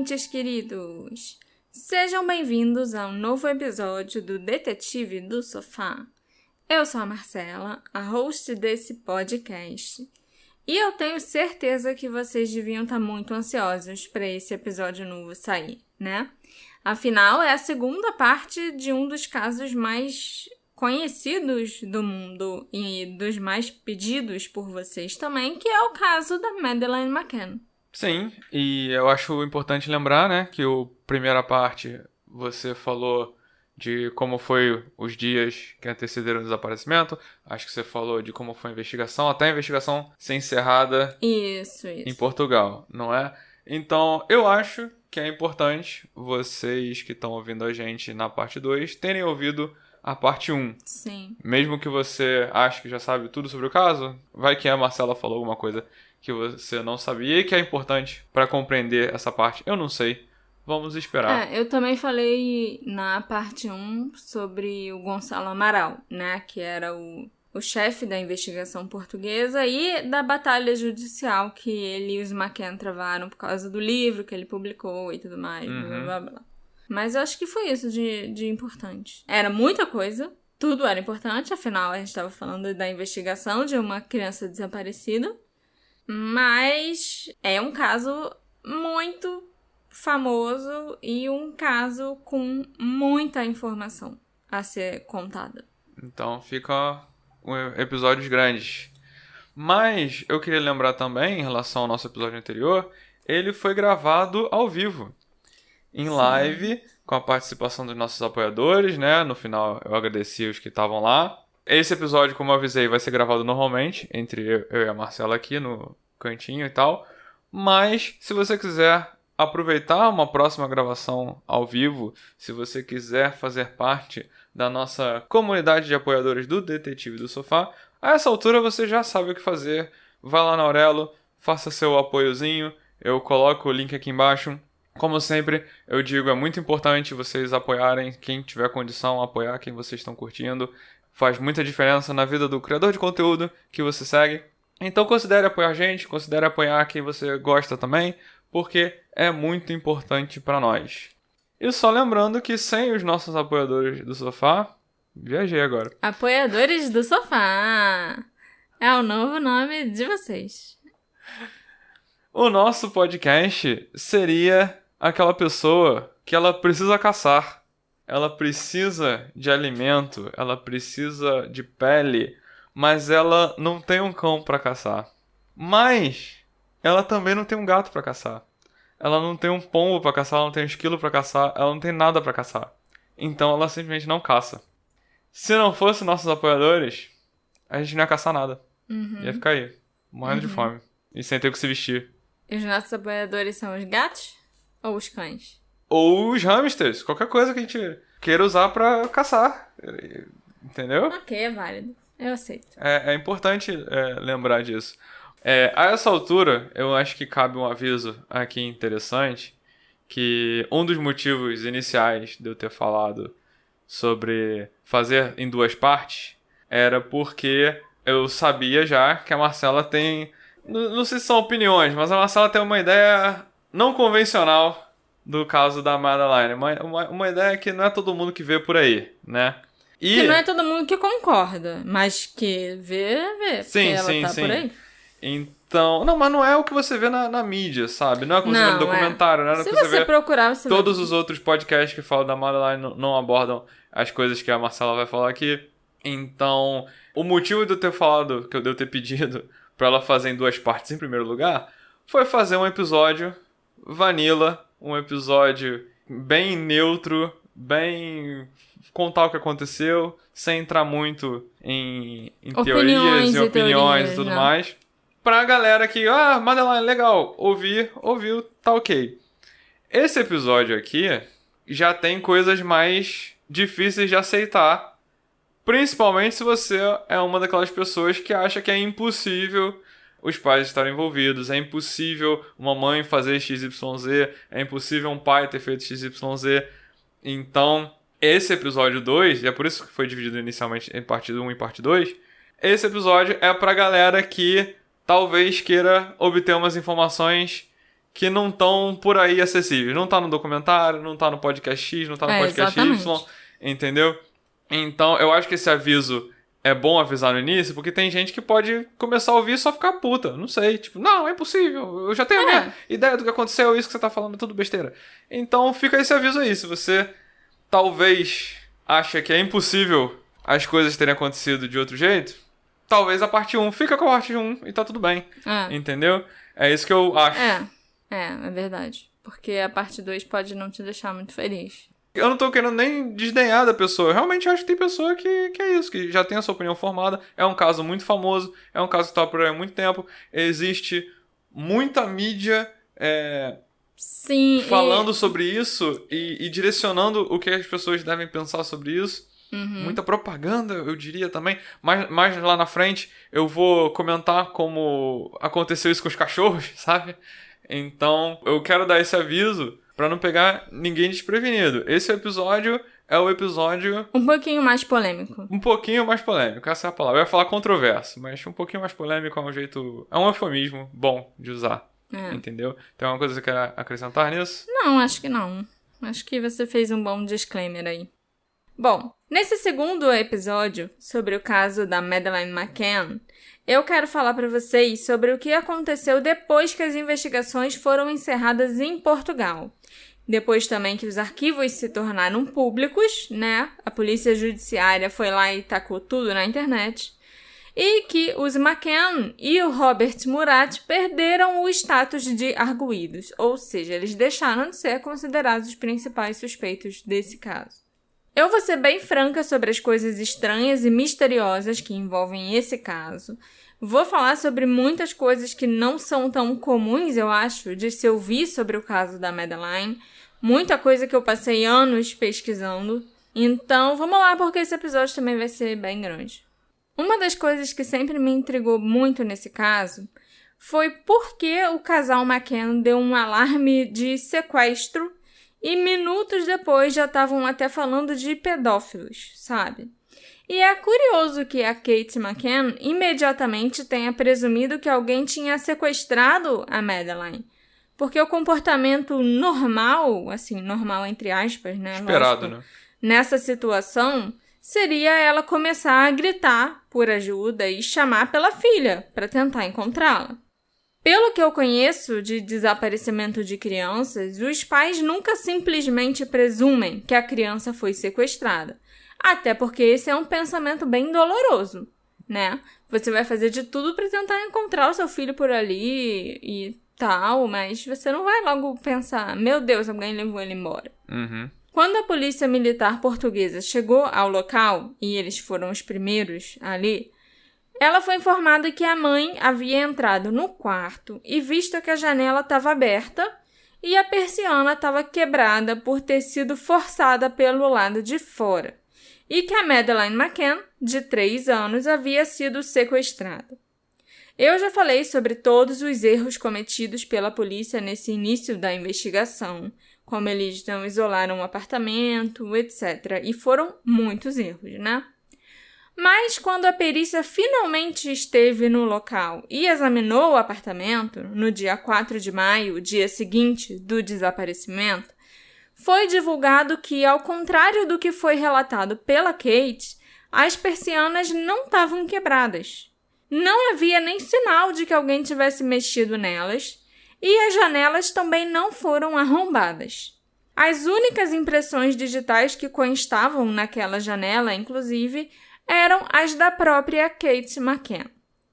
ouvintes queridos! Sejam bem-vindos a um novo episódio do Detetive do Sofá. Eu sou a Marcela, a host desse podcast. E eu tenho certeza que vocês deviam estar muito ansiosos para esse episódio novo sair, né? Afinal, é a segunda parte de um dos casos mais conhecidos do mundo e dos mais pedidos por vocês também, que é o caso da Madeleine McCann. Sim, e eu acho importante lembrar, né, que a primeira parte você falou de como foi os dias que antecederam o desaparecimento, acho que você falou de como foi a investigação, até a investigação ser encerrada Isso. em Portugal, não é? Então, eu acho que é importante vocês que estão ouvindo a gente na parte 2 terem ouvido a parte 1. Sim. Mesmo que você ache que já sabe tudo sobre o caso, vai que a Marcela falou alguma coisa que você não sabia e que é importante para compreender essa parte. Eu não sei. Vamos esperar. Eu também falei na parte 1 sobre o Gonçalo Amaral, né? Que era o chefe da investigação portuguesa e da batalha judicial que ele e os McCann travaram por causa do livro que ele publicou e tudo mais. Blá, blá, blá. Mas eu acho que foi isso de importante. Era muita coisa. Tudo era importante. Afinal, a gente estava falando da investigação de uma criança desaparecida. Mas é um caso muito famoso e um caso com muita informação a ser contada. Então fica episódios grandes. Mas eu queria lembrar também, em relação ao nosso episódio anterior, ele foi gravado ao vivo, em live, com a participação dos nossos apoiadores, né? No final eu agradeci os que estavam lá. Esse episódio, como eu avisei, vai ser gravado normalmente, entre eu e a Marcela aqui no cantinho e tal. Mas, se você quiser aproveitar uma próxima gravação ao vivo, se você quiser fazer parte da nossa comunidade de apoiadores do Detetive do Sofá, a essa altura você já sabe o que fazer. Vai lá na Aurelo, faça seu apoiozinho, eu coloco o link aqui embaixo. Como sempre, eu digo, é muito importante vocês apoiarem quem tiver condição, apoiar quem vocês estão curtindo. Faz muita diferença na vida do criador de conteúdo que você segue. Então considere apoiar a gente, considere apoiar quem você gosta também, porque é muito importante para nós. E só lembrando que sem os nossos apoiadores do sofá, viajei agora. Apoiadores do Sofá! É o novo nome de vocês. O nosso podcast seria aquela pessoa que ela precisa caçar. Ela precisa de alimento, ela precisa de pele, mas ela não tem um cão para caçar. Mas ela também não tem um gato para caçar. Ela não tem um pombo para caçar, ela não tem um esquilo para caçar, ela não tem nada para caçar. Então ela simplesmente não caça. Se não fosse nossos apoiadores, a gente não ia caçar nada. Ia ficar aí, morrendo de fome. E sem ter o que se vestir. E os nossos apoiadores são os gatos ou os cães? Ou os hamsters, qualquer coisa que a gente queira usar pra caçar. Entendeu? Ok, é válido. Eu aceito. É importante lembrar disso. A essa altura, eu acho que cabe um aviso aqui interessante, que um dos motivos iniciais de eu ter falado sobre fazer em 2 partes era porque eu sabia já que a Marcela tem... Não sei se são opiniões, mas a Marcela tem uma ideia não convencional do caso da Madeleine. Uma ideia que não é todo mundo que vê por aí, né? Que não é todo mundo que concorda, mas que vê, sim, porque ela tá sim. por aí. Então... Não, mas não é o que você vê na mídia, sabe? Não é o que você vê no documentário, não é o que você vê... procurar, você Todos os outros podcasts que falam da Madeleine não abordam as coisas que a Marcela vai falar aqui. Então, o motivo de eu ter falado, de eu ter pedido pra ela fazer em 2 partes em primeiro lugar, foi fazer um episódio vanilla, um episódio bem neutro, bem contar o que aconteceu, sem entrar muito em teorias e opiniões e tudo mais. Pra galera que, Madeleine, legal, ouviu, tá ok. Esse episódio aqui já tem coisas mais difíceis de aceitar, principalmente se você é uma daquelas pessoas que acha que é impossível os pais estarem envolvidos, é impossível uma mãe fazer XYZ, é impossível um pai ter feito XYZ. Então, esse episódio 2, e é por isso que foi dividido inicialmente em parte 1 e parte 2, esse episódio é pra galera que talvez queira obter umas informações que não estão por aí acessíveis. Não tá no documentário, não tá no podcast X, não tá no podcast exatamente. Y, entendeu? Então, eu acho que esse aviso é bom avisar no início, porque tem gente que pode começar a ouvir e só ficar puta. Não sei, tipo, não, é impossível. Eu já tenho a minha ideia do que aconteceu, isso que você tá falando é tudo besteira. Então, fica esse aviso aí. Se você talvez acha que é impossível as coisas terem acontecido de outro jeito, talvez a parte 1 fica com a parte 1 e tá tudo bem. Entendeu? É isso que eu acho. É verdade. Porque a parte 2 pode não te deixar muito feliz. Eu não tô querendo nem desdenhar da pessoa. Eu realmente acho que tem pessoa que é isso, que já tem a sua opinião formada. É um caso muito famoso, é um caso que tá por aí há muito tempo. Existe muita mídia Sim, falando sobre isso e direcionando o que as pessoas devem pensar sobre isso. Muita propaganda, eu diria também. Mas lá na frente eu vou comentar como aconteceu isso com os cachorros, sabe? Então eu quero dar esse aviso pra não pegar ninguém desprevenido. Esse episódio é o episódio... um pouquinho mais polêmico. Um pouquinho mais polêmico, essa é a palavra. Eu ia falar controverso, mas um pouquinho mais polêmico é um jeito... é um eufemismo bom de usar. Entendeu? Tem alguma coisa que você quer acrescentar nisso? Não, acho que não. Acho que você fez um bom disclaimer aí. Bom, nesse segundo episódio, sobre o caso da Madeleine McCann, eu quero falar para vocês sobre o que aconteceu depois que as investigações foram encerradas em Portugal. Depois também que os arquivos se tornaram públicos, né? A polícia judiciária foi lá e tacou tudo na internet. E que os McCann e o Robert Murat perderam o status de arguidos, ou seja, eles deixaram de ser considerados os principais suspeitos desse caso. Eu vou ser bem franca sobre as coisas estranhas e misteriosas que envolvem esse caso. Vou falar sobre muitas coisas que não são tão comuns, eu acho, de se ouvir sobre o caso da Madeleine. Muita coisa que eu passei anos pesquisando. Então, vamos lá, porque esse episódio também vai ser bem grande. Uma das coisas que sempre me intrigou muito nesse caso foi porque o casal McCann deu um alarme de sequestro e minutos depois já estavam até falando de pedófilos, sabe? E é curioso que a Kate McCann imediatamente tenha presumido que alguém tinha sequestrado a Madeleine. Porque o comportamento normal, assim, normal entre aspas, né? Esperado, lógico, né? Nessa situação, seria ela começar a gritar por ajuda e chamar pela filha para tentar encontrá-la. Pelo que eu conheço de desaparecimento de crianças, os pais nunca simplesmente presumem que a criança foi sequestrada. Até porque esse é um pensamento bem doloroso, né? Você vai fazer de tudo para tentar encontrar o seu filho por ali e tal, mas você não vai logo pensar, meu Deus, alguém levou ele embora. Quando a polícia militar portuguesa chegou ao local, e eles foram os primeiros ali, ela foi informada que a mãe havia entrado no quarto e visto que a janela estava aberta e a persiana estava quebrada por ter sido forçada pelo lado de fora, e que a Madeleine McCann, de 3 anos, havia sido sequestrada. Eu já falei sobre todos os erros cometidos pela polícia nesse início da investigação, como eles não isolaram o apartamento, etc. E foram muitos erros, né? Mas quando a perícia finalmente esteve no local e examinou o apartamento, no dia 4 de maio, dia seguinte do desaparecimento, foi divulgado que, ao contrário do que foi relatado pela Kate, as persianas não estavam quebradas. Não havia nem sinal de que alguém tivesse mexido nelas e as janelas também não foram arrombadas. As únicas impressões digitais que constavam naquela janela, inclusive, eram as da própria Kate McCann.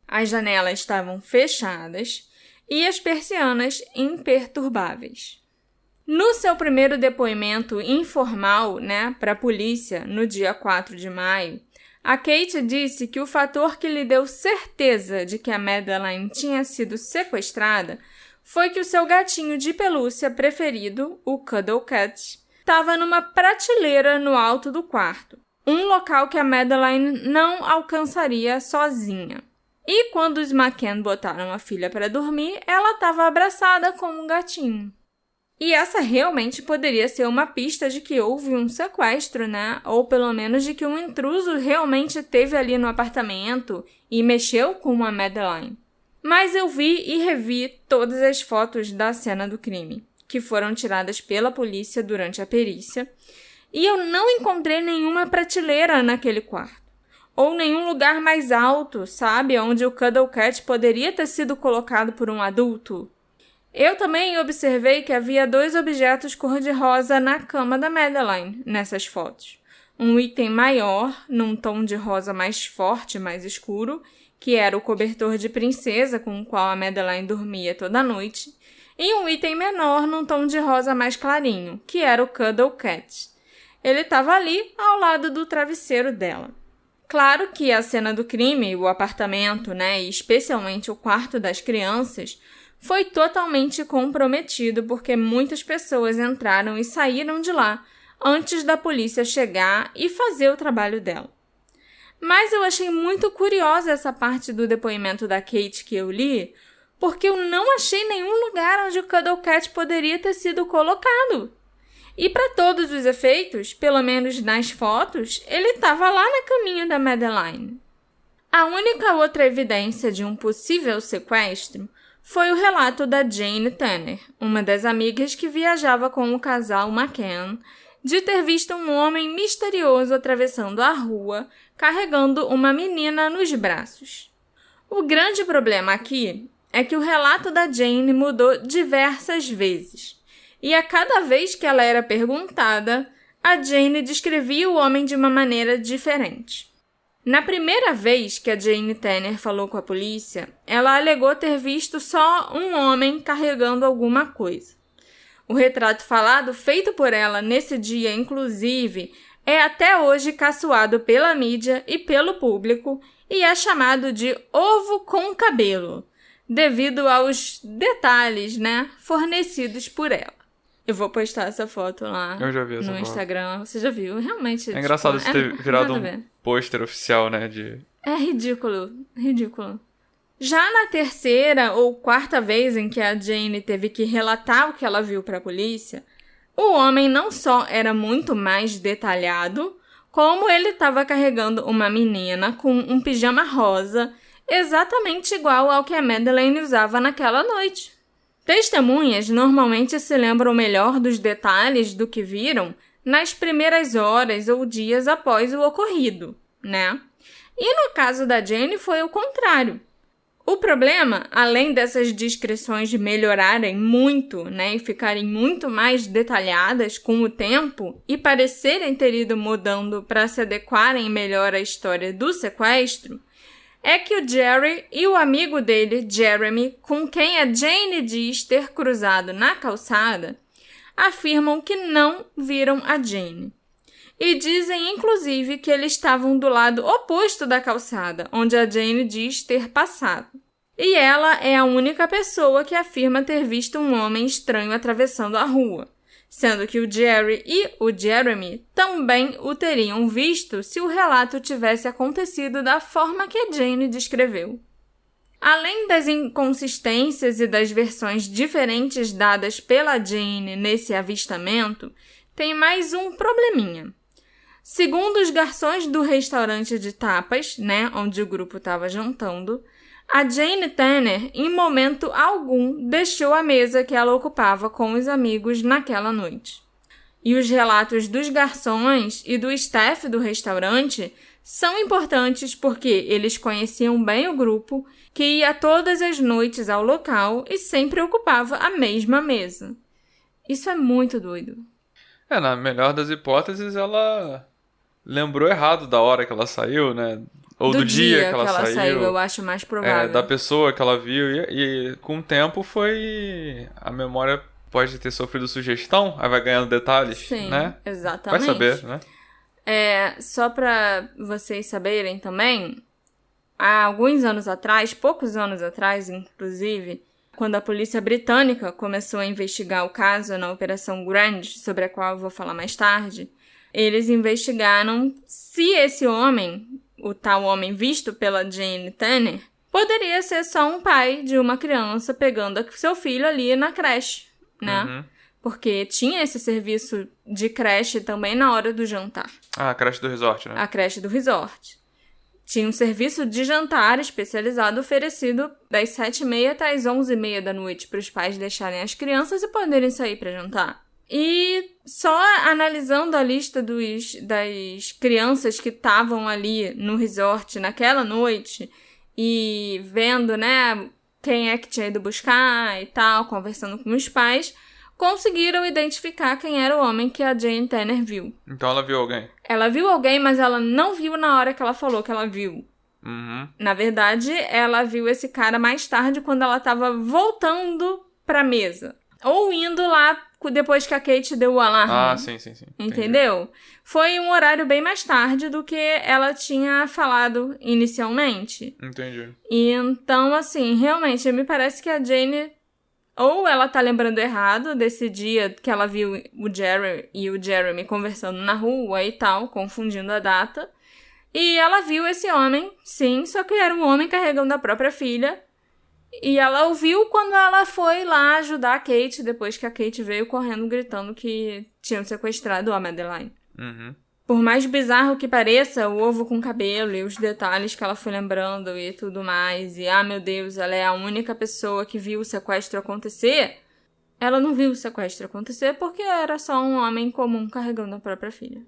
As janelas estavam fechadas e as persianas imperturbáveis. No seu primeiro depoimento informal, para a polícia, no dia 4 de maio, a Kate disse que o fator que lhe deu certeza de que a Madeleine tinha sido sequestrada foi que o seu gatinho de pelúcia preferido, o Cuddle Cat, estava numa prateleira no alto do quarto, um local que a Madeleine não alcançaria sozinha. E quando os McCann botaram a filha para dormir, ela estava abraçada com um gatinho. E essa realmente poderia ser uma pista de que houve um sequestro, Ou pelo menos de que um intruso realmente esteve ali no apartamento e mexeu com a Madeleine. Mas eu vi e revi todas as fotos da cena do crime, que foram tiradas pela polícia durante a perícia, e eu não encontrei nenhuma prateleira naquele quarto. Ou nenhum lugar mais alto, sabe? Onde o Cuddle Cat poderia ter sido colocado por um adulto. Eu também observei que havia 2 objetos cor-de-rosa na cama da Madeleine, nessas fotos. Um item maior, num tom de rosa mais forte, mais escuro, que era o cobertor de princesa com o qual a Madeleine dormia toda noite, e um item menor, num tom de rosa mais clarinho, que era o Cuddle Cat. Ele estava ali, ao lado do travesseiro dela. Claro que a cena do crime, o apartamento, e especialmente o quarto das crianças, foi totalmente comprometido porque muitas pessoas entraram e saíram de lá antes da polícia chegar e fazer o trabalho dela. Mas eu achei muito curiosa essa parte do depoimento da Kate que eu li, porque eu não achei nenhum lugar onde o Cuddle Cat poderia ter sido colocado. E para todos os efeitos, pelo menos nas fotos, ele estava lá na caminha da Madeleine. A única outra evidência de um possível sequestro foi o relato da Jane Tanner, uma das amigas que viajava com o casal McCann, de ter visto um homem misterioso atravessando a rua, carregando uma menina nos braços. O grande problema aqui é que o relato da Jane mudou diversas vezes. E a cada vez que ela era perguntada, a Jane descrevia o homem de uma maneira diferente. Na primeira vez que a Jane Tanner falou com a polícia, ela alegou ter visto só um homem carregando alguma coisa. O retrato falado, feito por ela nesse dia, inclusive, é até hoje caçoado pela mídia e pelo público e é chamado de ovo com cabelo, devido aos detalhes, fornecidos por ela. Eu vou postar essa foto lá no Instagram. Você já viu? Realmente. É engraçado isso ter virado um pôster oficial, É ridículo. Ridículo. Já na terceira ou quarta vez em que a Jane teve que relatar o que ela viu para a polícia, o homem não só era muito mais detalhado, como ele estava carregando uma menina com um pijama rosa, exatamente igual ao que a Madeleine usava naquela noite. Testemunhas normalmente se lembram melhor dos detalhes do que viram nas primeiras horas ou dias após o ocorrido, E no caso da Jane foi o contrário. O problema, além dessas descrições melhorarem muito, e ficarem muito mais detalhadas com o tempo e parecerem ter ido mudando para se adequarem melhor à história do sequestro, é que o Jerry e o amigo dele, Jeremy, com quem a Jane diz ter cruzado na calçada, afirmam que não viram a Jane. E dizem, inclusive, que eles estavam do lado oposto da calçada, onde a Jane diz ter passado. E ela é a única pessoa que afirma ter visto um homem estranho atravessando a rua, sendo que o Jerry e o Jeremy também o teriam visto se o relato tivesse acontecido da forma que a Jane descreveu. Além das inconsistências e das versões diferentes dadas pela Jane nesse avistamento, tem mais um probleminha. Segundo os garçons do restaurante de tapas, onde o grupo estava jantando, a Jane Tanner, em momento algum, deixou a mesa que ela ocupava com os amigos naquela noite. E os relatos dos garçons e do staff do restaurante são importantes porque eles conheciam bem o grupo, que ia todas as noites ao local e sempre ocupava a mesma mesa. Isso é muito doido. Na melhor das hipóteses, ela lembrou errado da hora que ela saiu, Ou do dia que ela saiu, eu acho mais provável. Da pessoa que ela viu. E com o tempo foi... A memória pode ter sofrido sugestão, aí vai ganhando detalhes, Sim, exatamente. Vai saber, Só para vocês saberem também, há alguns anos atrás, poucos anos atrás, inclusive, quando a polícia britânica começou a investigar o caso na Operação Grange, sobre a qual eu vou falar mais tarde, eles investigaram se esse homem, o tal homem visto pela Jane Tanner, poderia ser só um pai de uma criança pegando seu filho ali na creche, Uhum. Porque tinha esse serviço de creche também na hora do jantar. A creche do resort, A creche do resort. Tinha um serviço de jantar especializado oferecido das 7h30 até as 11h30 da noite para os pais deixarem as crianças e poderem sair para jantar. E só analisando a lista das crianças que estavam ali no resort naquela noite e vendo, né, quem é que tinha ido buscar e tal, conversando com os pais, conseguiram identificar quem era o homem que a Jane Tanner viu. Então ela viu alguém? Ela viu alguém, mas ela não viu na hora que ela falou que ela viu. Uhum. Na verdade, ela viu esse cara mais tarde, quando ela estava voltando pra mesa. Ou indo lá depois que a Kate deu o alarme. Ah, sim. Entendeu? Entendi. Foi um horário bem mais tarde do que ela tinha falado inicialmente. Entendi. E então, assim, realmente, me parece que a Jane... Ou ela tá lembrando errado desse dia que ela viu o Jerry e o Jeremy conversando na rua e tal, confundindo a data. E ela viu esse homem, sim, só que era um homem carregando a própria filha. E ela ouviu quando ela foi lá ajudar a Kate, depois que a Kate veio correndo gritando que tinham sequestrado a Madeline. Uhum. Por mais bizarro que pareça, o ovo com cabelo e os detalhes que ela foi lembrando e tudo mais, e meu Deus, ela é a única pessoa que viu o sequestro acontecer, ela não viu o sequestro acontecer porque era só um homem comum carregando a própria filha.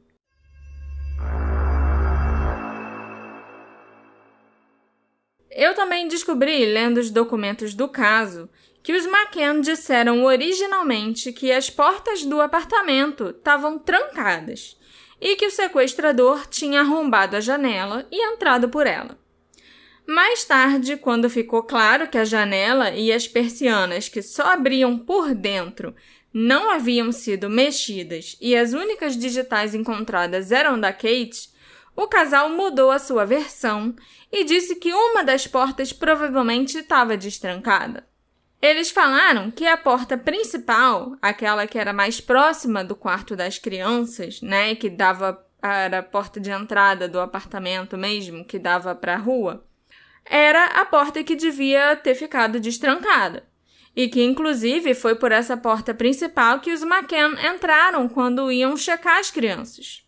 Eu também descobri, lendo os documentos do caso, que os McCann disseram originalmente que as portas do apartamento estavam trancadas e que o sequestrador tinha arrombado a janela e entrado por ela. Mais tarde, quando ficou claro que a janela e as persianas que só abriam por dentro não haviam sido mexidas e as únicas digitais encontradas eram da Kate, o casal mudou a sua versão e disse que uma das portas provavelmente estava destrancada. Eles falaram que a porta principal, aquela que era mais próxima do quarto das crianças, né, que era a porta de entrada do apartamento mesmo, que dava para a rua, era a porta que devia ter ficado destrancada. E que, inclusive, foi por essa porta principal que os McCann entraram quando iam checar as crianças.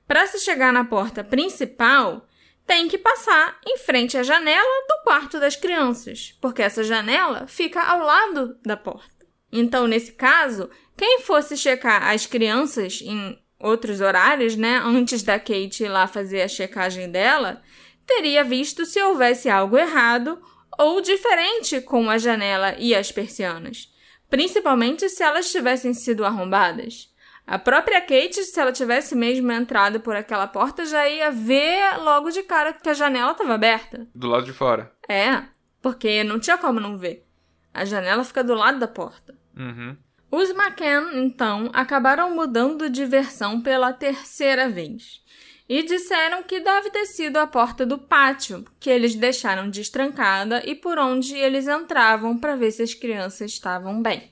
Para se chegar na porta principal, tem que passar em frente à janela do quarto das crianças, porque essa janela fica ao lado da porta. Então, nesse caso, quem fosse checar as crianças em outros horários, né, antes da Kate ir lá fazer a checagem dela, teria visto se houvesse algo errado ou diferente com a janela e as persianas, principalmente se elas tivessem sido arrombadas. A própria Kate, se ela tivesse mesmo entrado por aquela porta, já ia ver logo de cara que a janela estava aberta. Do lado de fora. É, porque não tinha como não ver. A janela fica do lado da porta. Uhum. Os McCann, então, acabaram mudando de versão pela terceira vez. E disseram que deve ter sido a porta do pátio, que eles deixaram destrancada e por onde eles entravam para ver se as crianças estavam bem.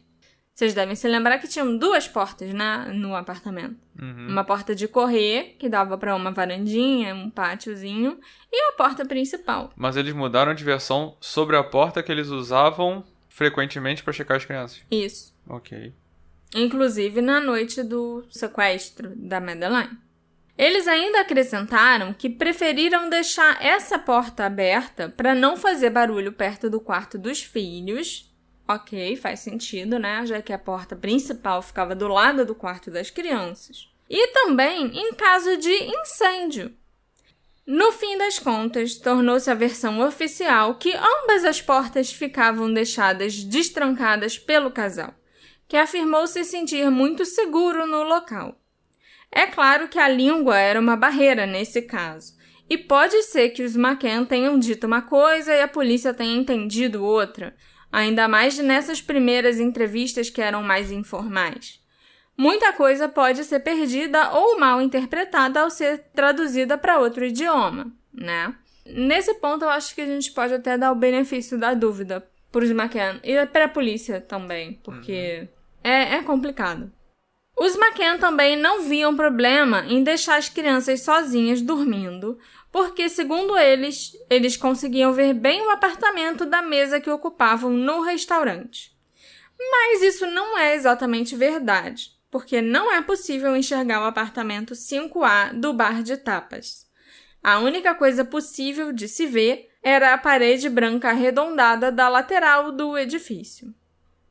Vocês devem se lembrar que tinham duas portas, né, no apartamento. Uhum. Uma porta de correr, que dava para uma varandinha, um pátiozinho, e a porta principal. Mas eles mudaram de versão sobre a porta que eles usavam frequentemente para checar as crianças. Isso. Ok. Inclusive na noite do sequestro da Madeline. Eles ainda acrescentaram que preferiram deixar essa porta aberta para não fazer barulho perto do quarto dos filhos. Ok, faz sentido, né? Já que a porta principal ficava do lado do quarto das crianças. E também em caso de incêndio. No fim das contas, tornou-se a versão oficial que ambas as portas ficavam deixadas destrancadas pelo casal, que afirmou se sentir muito seguro no local. É claro que a língua era uma barreira nesse caso, e pode ser que os McCann tenham dito uma coisa e a polícia tenha entendido outra, ainda mais nessas primeiras entrevistas que eram mais informais. Muita coisa pode ser perdida ou mal interpretada ao ser traduzida para outro idioma, né? Nesse ponto, eu acho que a gente pode até dar o benefício da dúvida para os McCann e para a polícia também, porque é complicado. Os McCann também não viam problema em deixar as crianças sozinhas dormindo, porque, segundo eles conseguiam ver bem o apartamento da mesa que ocupavam no restaurante. Mas isso não é exatamente verdade, porque não é possível enxergar o apartamento 5A do bar de tapas. A única coisa possível de se ver era a parede branca arredondada da lateral do edifício.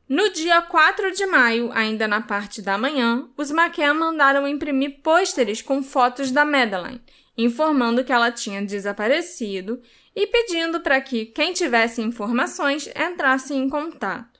No dia 4 de maio, ainda na parte da manhã, os McCann mandaram imprimir pôsteres com fotos da Madeleine, informando que ela tinha desaparecido e pedindo para que quem tivesse informações entrasse em contato.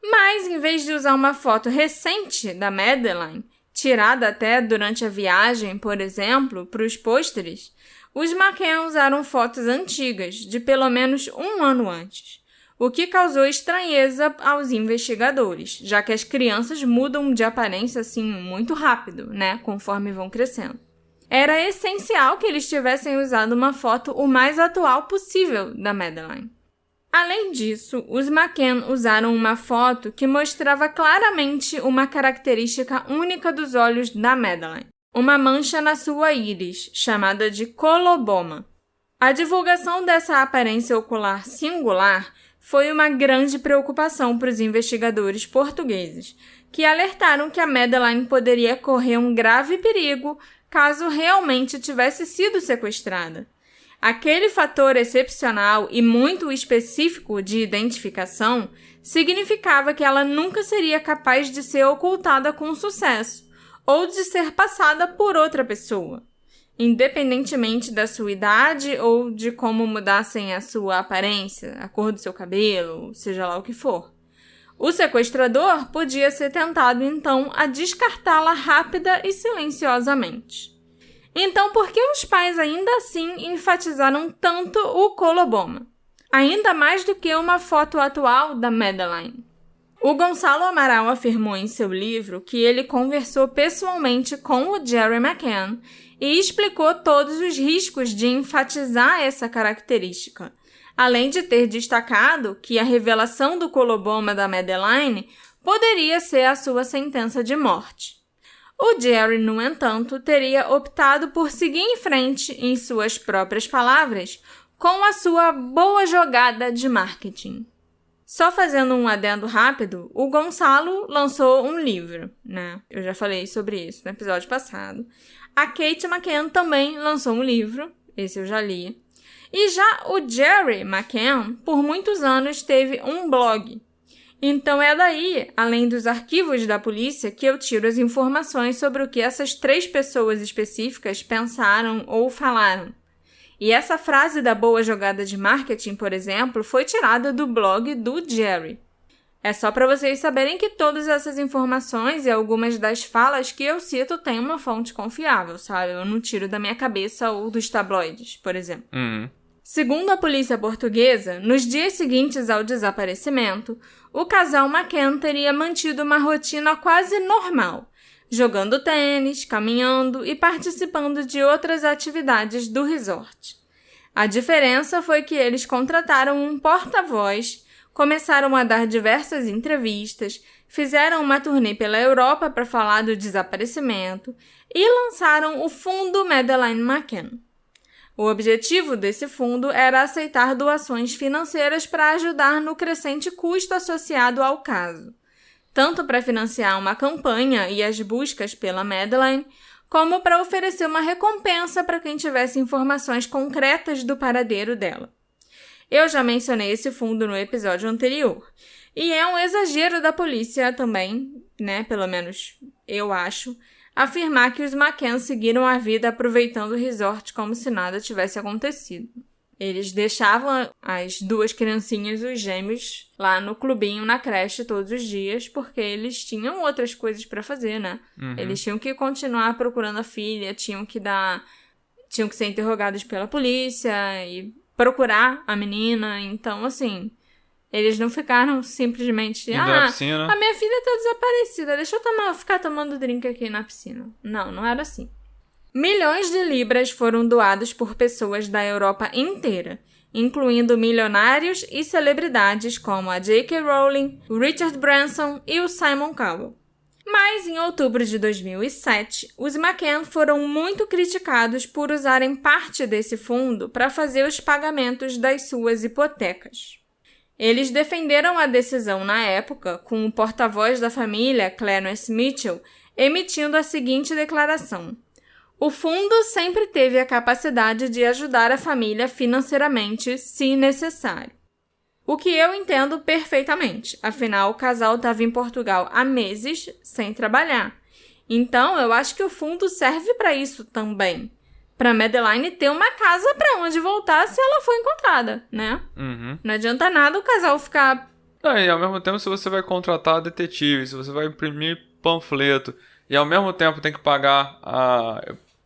Mas, em vez de usar uma foto recente da Madeleine, tirada até durante a viagem, por exemplo, para os pôsteres, os McCann usaram fotos antigas, de pelo menos um ano antes, o que causou estranheza aos investigadores, já que as crianças mudam de aparência assim muito rápido, né, conforme vão crescendo. Era essencial que eles tivessem usado uma foto o mais atual possível da Madeleine. Além disso, os McCann usaram uma foto que mostrava claramente uma característica única dos olhos da Madeleine, uma mancha na sua íris, chamada de coloboma. A divulgação dessa aparência ocular singular foi uma grande preocupação para os investigadores portugueses, que alertaram que a Madeleine poderia correr um grave perigo caso realmente tivesse sido sequestrada. Aquele fator excepcional e muito específico de identificação significava que ela nunca seria capaz de ser ocultada com sucesso ou de ser passada por outra pessoa, independentemente da sua idade ou de como mudassem a sua aparência, a cor do seu cabelo, seja lá o que for. O sequestrador podia ser tentado, então, a descartá-la rápida e silenciosamente. Então, por que os pais ainda assim enfatizaram tanto o coloboma? Ainda mais do que uma foto atual da Madeleine. O Gonçalo Amaral afirmou em seu livro que ele conversou pessoalmente com o Jerry McCann e explicou todos os riscos de enfatizar essa característica, além de ter destacado que a revelação do coloboma da Madeleine poderia ser a sua sentença de morte. O Jerry, no entanto, teria optado por seguir em frente, em suas próprias palavras, com a sua boa jogada de marketing. Só fazendo um adendo rápido, o Gonçalo lançou um livro, né? Eu já falei sobre isso no episódio passado. A Kate McCann também lançou um livro, esse eu já li. E já o Jerry McCann, por muitos anos, teve um blog. Então é daí, além dos arquivos da polícia, que eu tiro as informações sobre o que essas 3 pessoas específicas pensaram ou falaram. E essa frase da boa jogada de marketing, por exemplo, foi tirada do blog do Jerry. É só para vocês saberem que todas essas informações e algumas das falas que eu cito têm uma fonte confiável, sabe? Eu não tiro da minha cabeça ou dos tabloides, por exemplo. Segundo a polícia portuguesa, nos dias seguintes ao desaparecimento, o casal McCann teria mantido uma rotina quase normal, jogando tênis, caminhando e participando de outras atividades do resort. A diferença foi que eles contrataram um porta-voz, começaram a dar diversas entrevistas, fizeram uma turnê pela Europa para falar do desaparecimento e lançaram o Fundo Madeleine McCann. O objetivo desse fundo era aceitar doações financeiras para ajudar no crescente custo associado ao caso, tanto para financiar uma campanha e as buscas pela Madeleine, como para oferecer uma recompensa para quem tivesse informações concretas do paradeiro dela. Eu já mencionei esse fundo no episódio anterior, e é um exagero da polícia também, né, pelo menos eu acho, afirmar que os McCann seguiram a vida aproveitando o resort como se nada tivesse acontecido. Eles deixavam as 2 criancinhas, os gêmeos, lá no clubinho, na creche, todos os dias, porque eles tinham outras coisas para fazer, né? Eles tinham que continuar procurando a filha, tinham que ser interrogados pela polícia e procurar a menina. Então, assim, eles não ficaram simplesmente... na piscina. A minha filha tá desaparecida, deixa eu ficar tomando drink aqui na piscina. Não era assim. Milhões de libras foram doados por pessoas da Europa inteira, incluindo milionários e celebridades como a J.K. Rowling, o Richard Branson e o Simon Cowell. Mas, em outubro de 2007, os McCann foram muito criticados por usarem parte desse fundo para fazer os pagamentos das suas hipotecas. Eles defenderam a decisão na época, com o porta-voz da família, Clarence Mitchell, emitindo a seguinte declaração: O fundo sempre teve a capacidade de ajudar a família financeiramente, se necessário. O que eu entendo perfeitamente, afinal o casal estava em Portugal há meses sem trabalhar. Então eu acho que o fundo serve para isso também. Para Madeline ter uma casa para onde voltar se ela for encontrada, né? Uhum. Não adianta nada o casal ficar... E ao mesmo tempo, se você vai contratar detetive, se você vai imprimir panfleto, e ao mesmo tempo tem que pagar a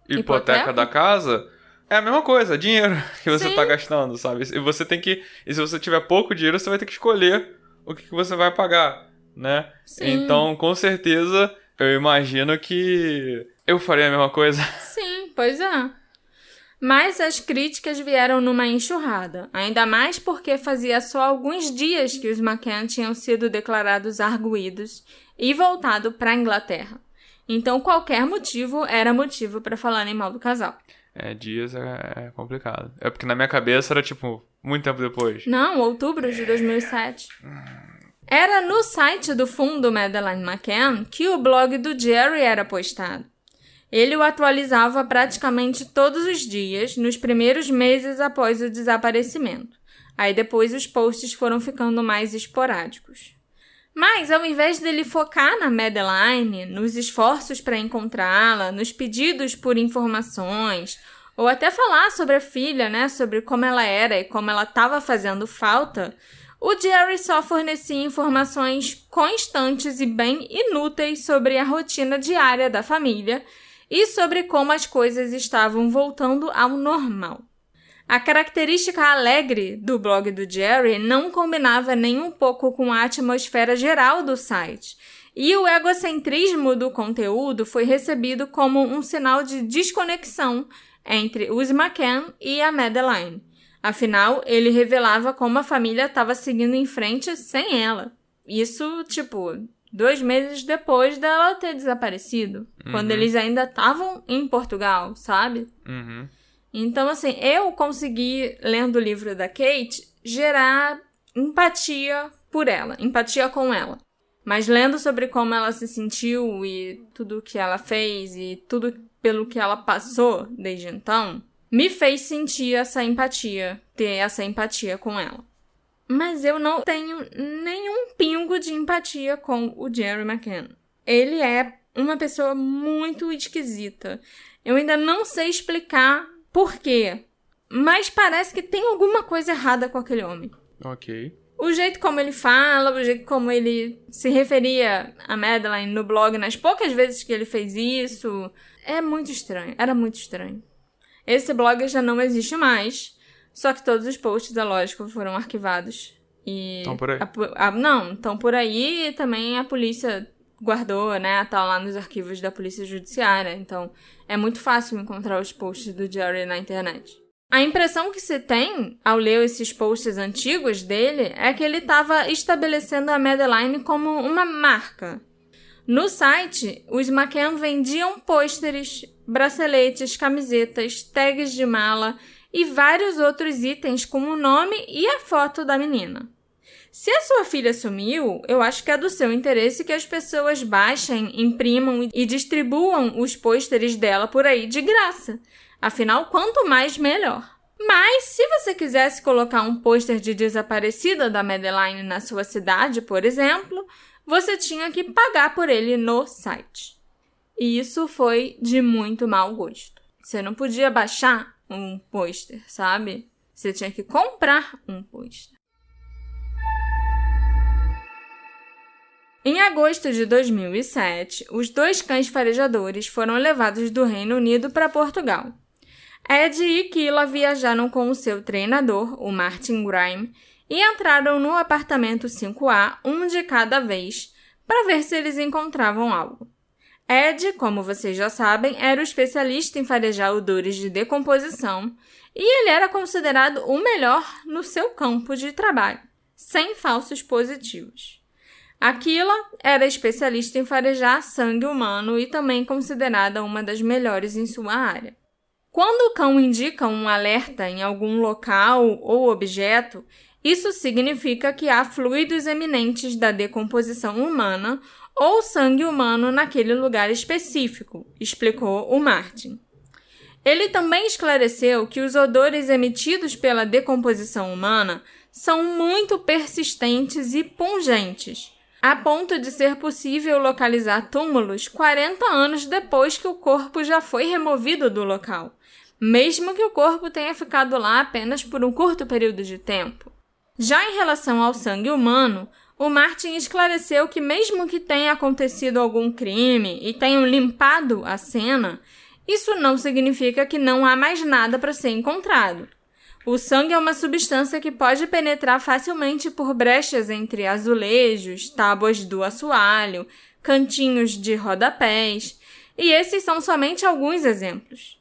hipoteca da casa, é a mesma coisa, dinheiro que você tá gastando, sabe? E se você tiver pouco dinheiro, você vai ter que escolher o que você vai pagar, né? Sim. Então, com certeza, eu imagino que eu faria a mesma coisa. Sim, pois é. Mas as críticas vieram numa enxurrada, ainda mais porque fazia só alguns dias que os McCann tinham sido declarados arguidos e voltado para a Inglaterra. Então qualquer motivo era motivo para falarem mal do casal. Dias é complicado. É porque na minha cabeça era, muito tempo depois. Não, outubro de 2007. Era no site do fundo Madeline McCann que o blog do Jerry era postado. Ele o atualizava praticamente todos os dias, nos primeiros meses após o desaparecimento. Aí depois os posts foram ficando mais esporádicos. Mas, ao invés dele focar na Madeline, nos esforços para encontrá-la, nos pedidos por informações, ou até falar sobre a filha, né, sobre como ela era e como ela estava fazendo falta, o Jerry só fornecia informações constantes e bem inúteis sobre a rotina diária da família e sobre como as coisas estavam voltando ao normal. A característica alegre do blog do Jerry não combinava nem um pouco com a atmosfera geral do site, e o egocentrismo do conteúdo foi recebido como um sinal de desconexão entre os McCann e a Madeline. Afinal, ele revelava como a família estava seguindo em frente sem ela. Isso, 2 meses depois dela ter desaparecido, quando eles ainda estavam em Portugal, sabe? Uhum. Então, eu consegui, lendo o livro da Kate, gerar empatia por ela, empatia com ela. Mas lendo sobre como ela se sentiu e tudo que ela fez e tudo pelo que ela passou desde então, me fez sentir essa empatia, ter essa empatia com ela. Mas eu não tenho nenhum pingo de empatia com o Jerry McCann. Ele é uma pessoa muito esquisita. Eu ainda não sei explicar por quê, mas parece que tem alguma coisa errada com aquele homem. Ok. O jeito como ele fala, o jeito como ele se referia a Madeline no blog, nas poucas vezes que ele fez isso, é muito estranho, era muito estranho. Esse blog já não existe mais, só que todos os posts, é lógico, foram arquivados. Estão por aí? Não, estão por aí e também a polícia guardou, né? Tá lá nos arquivos da polícia judiciária. Então, é muito fácil encontrar os posts do Jerry na internet. A impressão que se tem ao ler esses posts antigos dele é que ele estava estabelecendo a Madeline como uma marca. No site, os McCann vendiam pôsteres, braceletes, camisetas, tags de mala e vários outros itens com o nome e a foto da menina. Se a sua filha sumiu, eu acho que é do seu interesse que as pessoas baixem, imprimam e distribuam os pôsteres dela por aí de graça. Afinal, quanto mais, melhor. Mas, se você quisesse colocar um pôster de desaparecida da Madeline na sua cidade, por exemplo, você tinha que pagar por ele no site. E isso foi de muito mau gosto. Você não podia baixar um pôster, sabe? Você tinha que comprar um pôster. Em agosto de 2007, os 2 cães farejadores foram levados do Reino Unido para Portugal. Ed e Kila viajaram com o seu treinador, o Martin Grime, e entraram no apartamento 5A, um de cada vez, para ver se eles encontravam algo. Ed, como vocês já sabem, era o especialista em farejar odores de decomposição e ele era considerado o melhor no seu campo de trabalho, sem falsos positivos. Aquila era especialista em farejar sangue humano e também considerada uma das melhores em sua área. Quando o cão indica um alerta em algum local ou objeto, isso significa que há fluidos eminentes da decomposição humana ou sangue humano naquele lugar específico, explicou o Martin. Ele também esclareceu que os odores emitidos pela decomposição humana são muito persistentes e pungentes, a ponto de ser possível localizar túmulos 40 anos depois que o corpo já foi removido do local, mesmo que o corpo tenha ficado lá apenas por um curto período de tempo. Já em relação ao sangue humano, o Martin esclareceu que mesmo que tenha acontecido algum crime e tenham limpado a cena, isso não significa que não há mais nada para ser encontrado. O sangue é uma substância que pode penetrar facilmente por brechas entre azulejos, tábuas do assoalho, cantinhos de rodapés, e esses são somente alguns exemplos.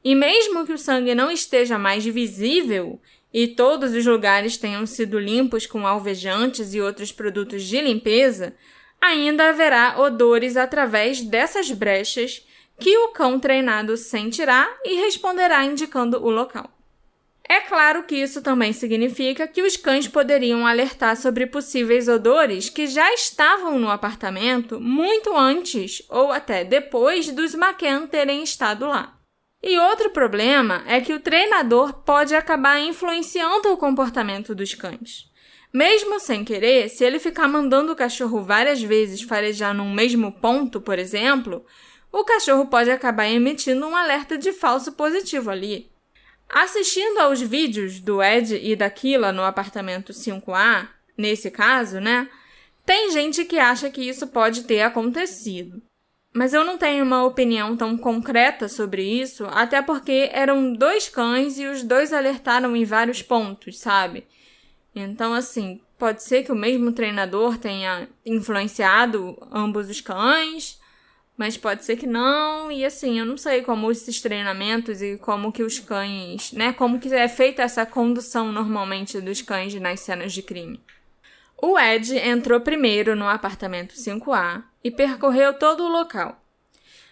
E mesmo que o sangue não esteja mais visível e todos os lugares tenham sido limpos com alvejantes e outros produtos de limpeza, ainda haverá odores através dessas brechas que o cão treinado sentirá e responderá indicando o local. É claro que isso também significa que os cães poderiam alertar sobre possíveis odores que já estavam no apartamento muito antes ou até depois dos McCann terem estado lá. E outro problema é que o treinador pode acabar influenciando o comportamento dos cães. Mesmo sem querer, se ele ficar mandando o cachorro várias vezes farejar num mesmo ponto, por exemplo, o cachorro pode acabar emitindo um alerta de falso positivo ali. Assistindo aos vídeos do Ed e da Kila no apartamento 5A, nesse caso, tem gente que acha que isso pode ter acontecido. Mas eu não tenho uma opinião tão concreta sobre isso, até porque eram 2 cães e os 2 alertaram em vários pontos, sabe? Então, assim, pode ser que o mesmo treinador tenha influenciado ambos os cães, mas pode ser que não, e assim, eu não sei como esses treinamentos e como que os cães, como que é feita essa condução normalmente dos cães nas cenas de crime. O Ed entrou primeiro no apartamento 5A e percorreu todo o local.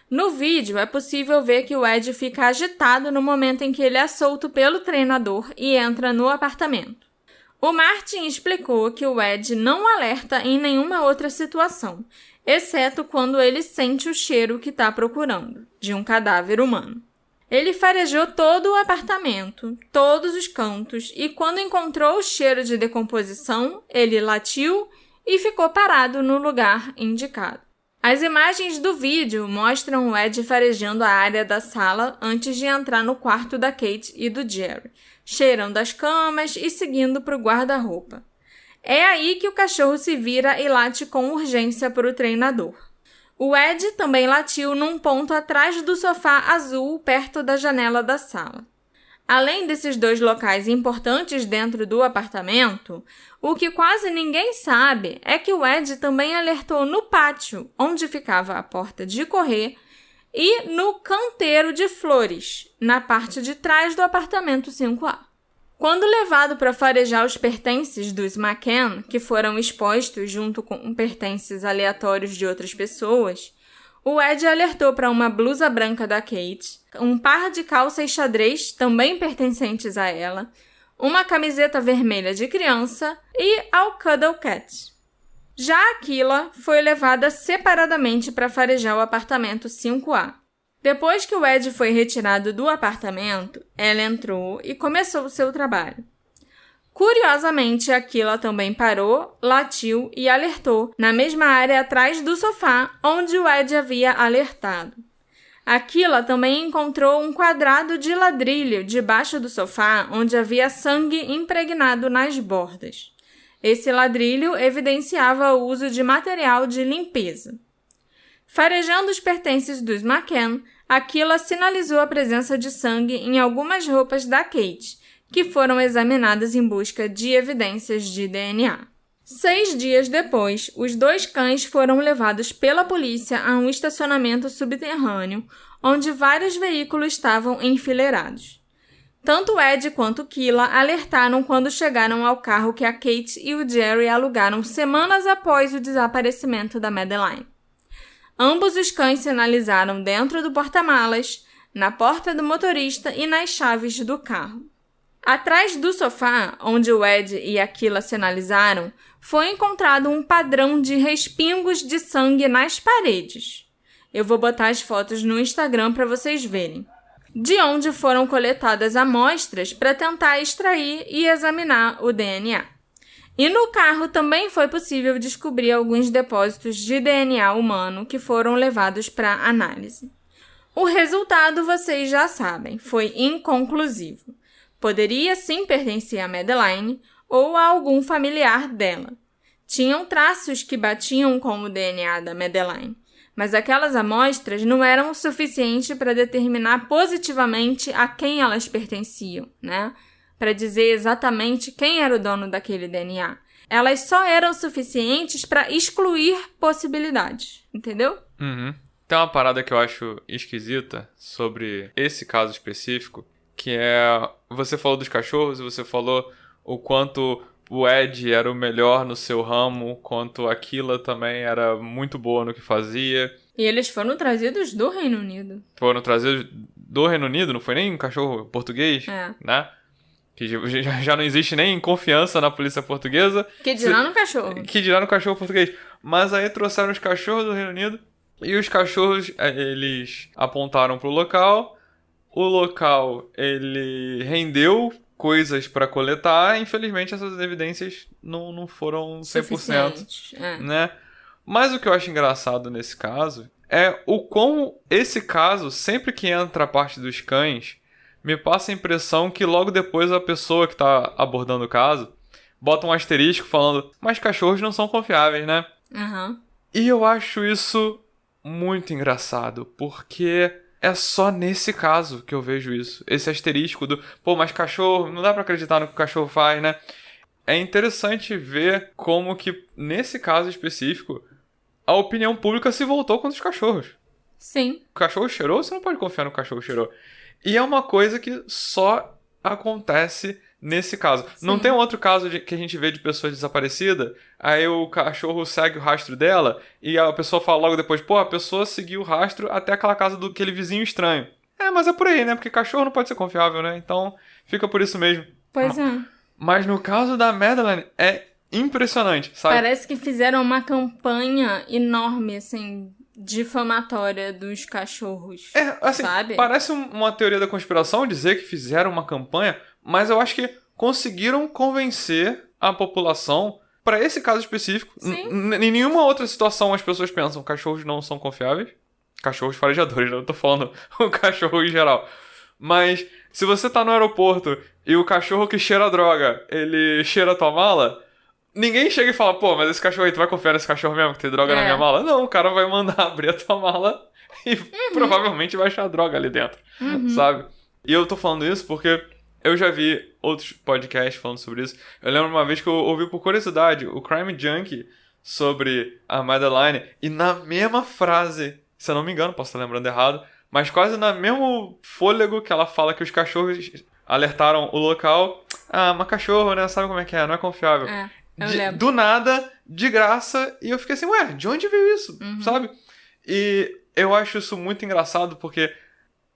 No vídeo, é possível ver que o Ed fica agitado no momento em que ele é solto pelo treinador e entra no apartamento. O Martin explicou que o Ed não alerta em nenhuma outra situação, exceto quando ele sente o cheiro que está procurando, de um cadáver humano. Ele farejou todo o apartamento, todos os cantos, e quando encontrou o cheiro de decomposição, ele latiu e ficou parado no lugar indicado. As imagens do vídeo mostram o Ed farejando a área da sala antes de entrar no quarto da Kate e do Jerry, cheirando as camas e seguindo para o guarda-roupa. É aí que o cachorro se vira e late com urgência para o treinador. O Ed também latiu num ponto atrás do sofá azul, perto da janela da sala. Além desses 2 locais importantes dentro do apartamento, o que quase ninguém sabe é que o Ed também alertou no pátio, onde ficava a porta de correr, e no canteiro de flores, na parte de trás do apartamento 5A. Quando levado para farejar os pertences dos McCann, que foram expostos junto com pertences aleatórios de outras pessoas, o Ed alertou para uma blusa branca da Kate, um par de calças xadrez, também pertencentes a ela, uma camiseta vermelha de criança e ao Cuddle Cat. Já a Kila foi levada separadamente para farejar o apartamento 5A. Depois que o Ed foi retirado do apartamento, ela entrou e começou o seu trabalho. Curiosamente, a Kila também parou, latiu e alertou na mesma área atrás do sofá onde o Ed havia alertado. A Kila também encontrou um quadrado de ladrilho debaixo do sofá onde havia sangue impregnado nas bordas. Esse ladrilho evidenciava o uso de material de limpeza. Farejando os pertences dos McCann, a Kila sinalizou a presença de sangue em algumas roupas da Kate, que foram examinadas em busca de evidências de DNA. 6 dias depois, os 2 cães foram levados pela polícia a um estacionamento subterrâneo, onde vários veículos estavam enfileirados. Tanto Ed quanto Kila alertaram quando chegaram ao carro que a Kate e o Jerry alugaram semanas após o desaparecimento da Madeline. Ambos os cães sinalizaram dentro do porta-malas, na porta do motorista e nas chaves do carro. Atrás do sofá, onde o Ed e a Kila sinalizaram, foi encontrado um padrão de respingos de sangue nas paredes. Eu vou botar as fotos no Instagram para vocês verem. de onde foram coletadas amostras para tentar extrair e examinar o DNA. E no carro também foi possível descobrir alguns depósitos de DNA humano que foram levados para análise. O resultado, vocês já sabem, foi inconclusivo. Poderia sim pertencer a Madeline ou a algum familiar dela. Tinham traços que batiam com o DNA da Madeline, mas aquelas amostras não eram o suficiente para determinar positivamente a quem elas pertenciam, né? Para dizer exatamente quem era o dono daquele DNA. Elas só eram suficientes para excluir possibilidades, entendeu? Uhum. Tem uma parada que eu acho esquisita sobre esse caso específico, que é... Você falou dos cachorros e você falou o quanto o Ed era o melhor no seu ramo, quanto a Killa também era muito boa no que fazia. E eles foram trazidos do Reino Unido. Foram trazidos do Reino Unido, não foi nem um cachorro português, né? Que já não existe nem confiança na polícia portuguesa. Que dirá no cachorro. Que dirá no cachorro português. Mas aí trouxeram os cachorros do Reino Unido. E os cachorros, eles apontaram pro local. O local, ele rendeu coisas para coletar. Infelizmente, essas evidências não foram 100%. Né? Mas o que eu acho engraçado nesse caso é o como esse caso, sempre que entra a parte dos cães, me passa a impressão que logo depois a pessoa que tá abordando o caso bota um asterisco falando, mas cachorros não são confiáveis, né? Uhum. E eu acho isso muito engraçado, porque é só nesse caso que eu vejo isso. Esse asterisco do, pô, mas cachorro, não dá pra acreditar no que o cachorro faz, né? É interessante ver como que, nesse caso específico, a opinião pública se voltou contra os cachorros. Sim. O cachorro cheirou, você não pode confiar no cachorro cheirou. E é uma coisa que só acontece nesse caso. Sim. Não tem um outro caso que a gente vê de pessoa desaparecida, aí o cachorro segue o rastro dela e a pessoa fala logo depois, pô, a pessoa seguiu o rastro até aquela casa do aquele vizinho estranho. É, mas é por aí, né? Porque cachorro não pode ser confiável, né? Então fica por isso mesmo. Pois é. Mas no caso da Madeline é impressionante, sabe? Parece que fizeram uma campanha enorme, assim, difamatória dos cachorros, assim, sabe? Parece uma teoria da conspiração dizer que fizeram uma campanha, mas eu acho que conseguiram convencer a população para esse caso específico. Em nenhuma outra situação as pessoas pensam cachorros não são confiáveis. Cachorros farejadores, não tô falando o cachorro em geral. Mas se você tá no aeroporto e o cachorro que cheira droga, ele cheira a tua mala, ninguém chega e fala, pô, mas esse cachorro aí, tu vai confiar nesse cachorro mesmo que tem droga na minha mala? Não, o cara vai mandar abrir a tua mala e provavelmente vai achar droga ali dentro, sabe? E eu tô falando isso porque eu já vi outros podcasts falando sobre isso. Eu lembro uma vez que eu ouvi por curiosidade o Crime Junkie sobre a Madeline e na mesma frase, se eu não me engano, posso estar lembrando errado, mas quase no mesmo fôlego que ela fala que os cachorros alertaram o local. Ah, mas cachorro, né? Sabe como é que é? Não é confiável. Do nada, de graça, e eu fiquei assim, ué, de onde veio isso? Sabe? E eu acho isso muito engraçado, porque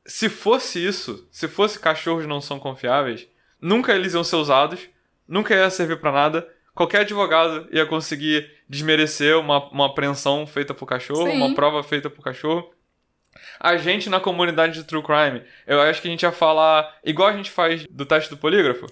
se fosse isso, se fosse cachorros não são confiáveis, nunca eles iam ser usados, nunca ia servir pra nada, qualquer advogado ia conseguir desmerecer uma apreensão feita por cachorro, uma prova feita por cachorro. A gente na comunidade de True Crime, eu acho que a gente ia falar igual a gente faz do teste do polígrafo,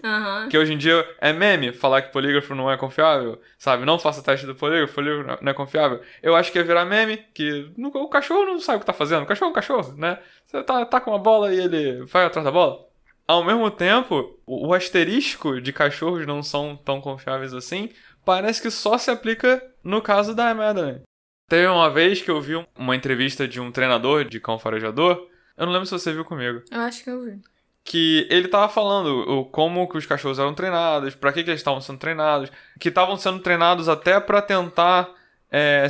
que hoje em dia é meme falar que polígrafo não é confiável, sabe? Não faça teste do polígrafo não é confiável. Eu acho que ia virar meme, que o cachorro não sabe o que tá fazendo. O cachorro é um cachorro, né? Você tá com uma bola e ele vai atrás da bola. Ao mesmo tempo, o asterisco de cachorros não são tão confiáveis assim, parece que só se aplica no caso da Madeline. Teve uma vez que eu vi uma entrevista de um treinador de cão farejador. Eu não lembro se você viu comigo. Eu acho que eu vi. Que ele tava falando como que os cachorros eram treinados, pra que eles estavam sendo treinados. Que estavam sendo treinados até pra tentar